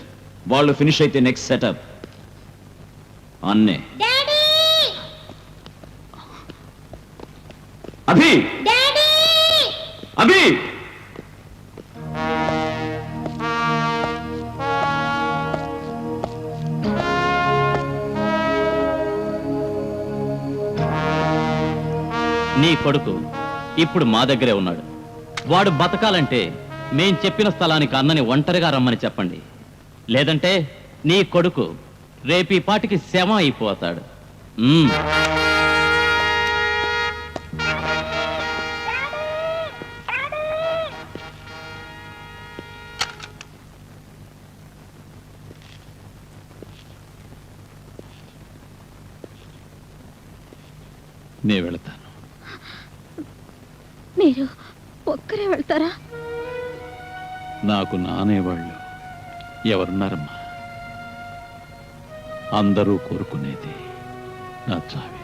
వాళ్ళు ఫినిష్ అయితే నెక్స్ట్ సెటప్ అన్నే. అభి అభి నీ కొడుకు ఇప్పుడు మా దగ్గరే ఉన్నాడు. వాడు బతకాలంటే మేం చెప్పిన స్థలానికి అన్నని ఒంటరిగా రమ్మని చెప్పండి. లేదంటే నీ కొడుకు రేపీ పాటికి శవ అయిపోతాడు. నే వెళతాను. మీరు ఒక్కరే వెళ్తారా? నాకు నానేవాళ్ళు ఎవరున్నారమ్మా? అందరూ కోరుకునేది నా చావే.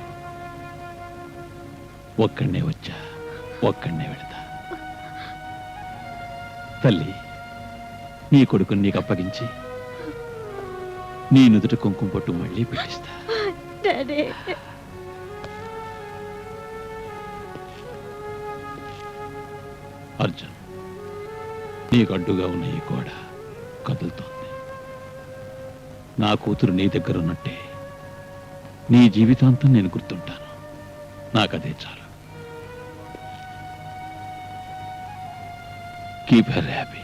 ఒక్కడనే వచ్చా, ఒక్కడనే వెళతా. తల్లి, నీ కొడుకుని నీకు అప్పగించి నీ నుదుట కుంకుమ పొట్టు మళ్ళీ పెట్టిస్తా. అర్జున్, నీకు అడ్డుగా ఉన్న ఈ గోడ కదులుతోంది. నా కూతురు నీ దగ్గర ఉన్నట్టే నీ జీవితాంతం నేను గుర్తుంటాను. నాకదే చాలు. Keep her happy.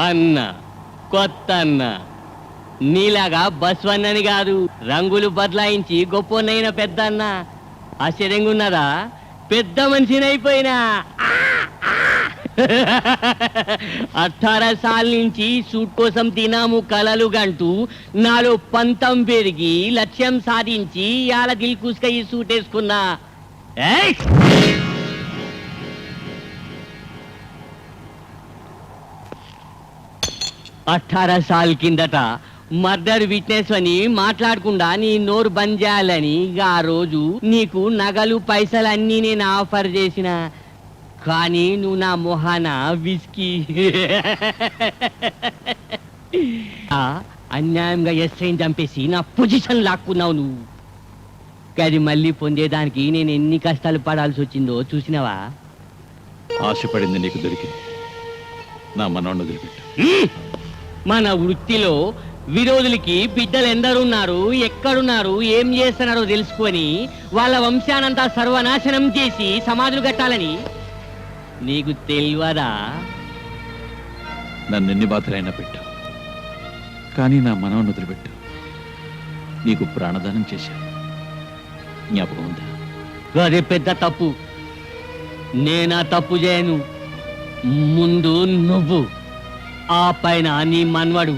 అన్న, కొత్త అన్న, నీలాగా బస్వన్నని కాదు, రంగులు బదలాయించి గొప్పనైన పెద్ద అన్న. ఆశ్చర్యంగా ఉన్నదా? పెద్ద మనిషినైపోయినా. 18 సార్ల నుంచి సూట్ కోసం తినాము కలలు గంటూ నాలో పంతం పెరిగి లక్ష్యం సాధించి ఇవాళ దిల్కుస్క ఈ సూట్ వేసుకున్నా. 18 సార్ల కిందట మర్డర్ విట్నెస్ అని మాట్లాడకుండా నీ నోరు బంద్ చేయాలని ఆ రోజు నీకు నగలు పైసలు అన్నీ నేను ఆఫర్ చేసిన. కానీ నువ్వు నా మొహాన విస్కీ అన్యాయంగా ఎస్ఐని చంపేసి నా పొజిషన్ లాక్కున్నావు నువ్వు. అది మళ్ళీ పొందేదానికి నేను ఎన్ని కష్టాలు పడాల్సి వచ్చిందో చూసినావా? ఆశపడింది నీకు దొరికింది. నా మనోడిని వదిలిపెట్టు. మన వృత్తిలో విరోధులకి బిడ్డలు ఎందరున్నారు, ఎక్కడున్నారు, ఏం చేస్తున్నారో తెలుసుకొని వాళ్ళ వంశానంతా సర్వనాశనం చేసి సమాధులు కట్టాలని నీకు తెలియదా? నన్ను ఎన్ని బాధలైనా పెట్టు, కానీ నా మనోడిని వదిలిపెట్టు. నీకు ప్రాణదానం చేశాను, జ్ఞాపకం ఉందా? అదే పెద్ద తప్పు. నేనా తప్పు చేయను. ముందు నువ్వు, ఆ పైన నీ మన్వడు.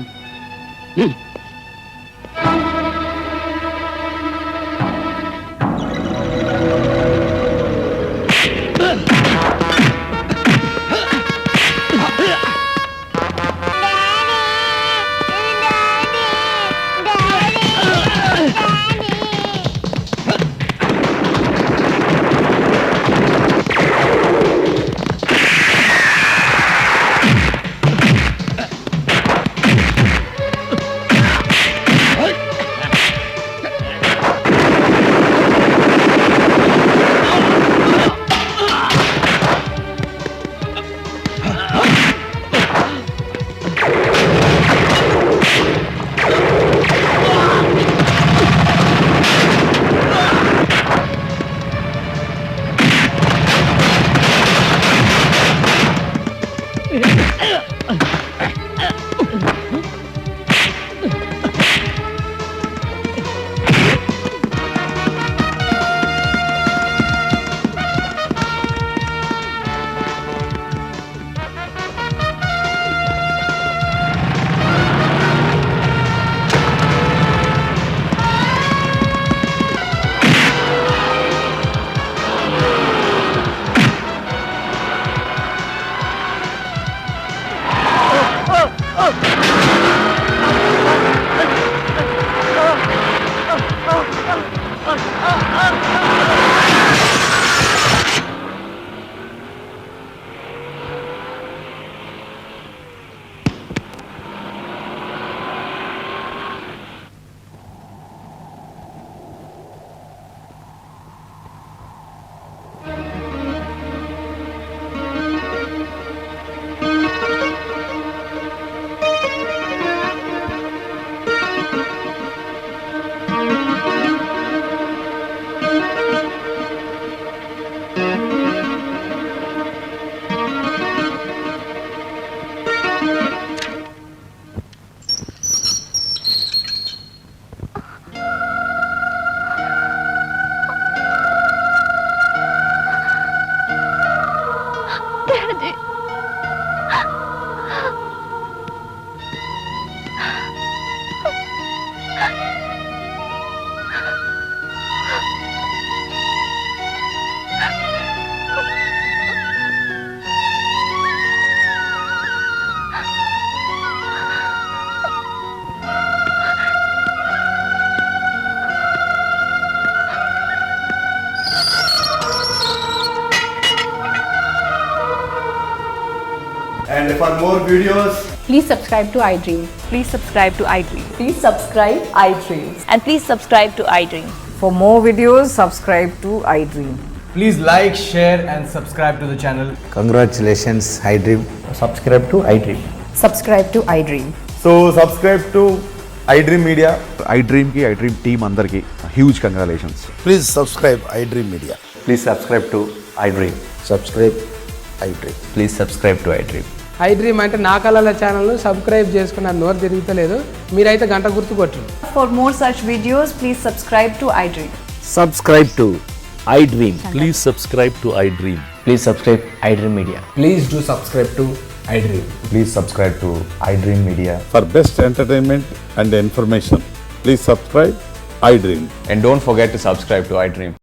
And for more videos, Please subscribe to iDream. Please subscribe to iDream. Please subscribe iDream. And please subscribe to iDream. For more videos, subscribe to iDream. please like, share and subscribe to the channel. Congratulations, iDream. Subscribe to iDream. Subscribe to iDream. So subscribe to iDream Media. iDream ki, iDream team andarki huge congratulations. Please subscribe iDream Media. Please subscribe to iDream. Subscribe iDream. Please subscribe to iDream. iDream అంటే నా కళల ఛానల్ను subscribe చేసుకున్న నోరు తిరుగుతలేదు మీరైతే గంట గుర్తు కొట్టండి. For more such videos, please subscribe to iDream. Subscribe to iDream. Please subscribe to iDream. Please subscribe iDream Media. Please do subscribe to iDream. Please subscribe to iDream Media. For best entertainment and information, please subscribe iDream. And don't forget to subscribe to iDream.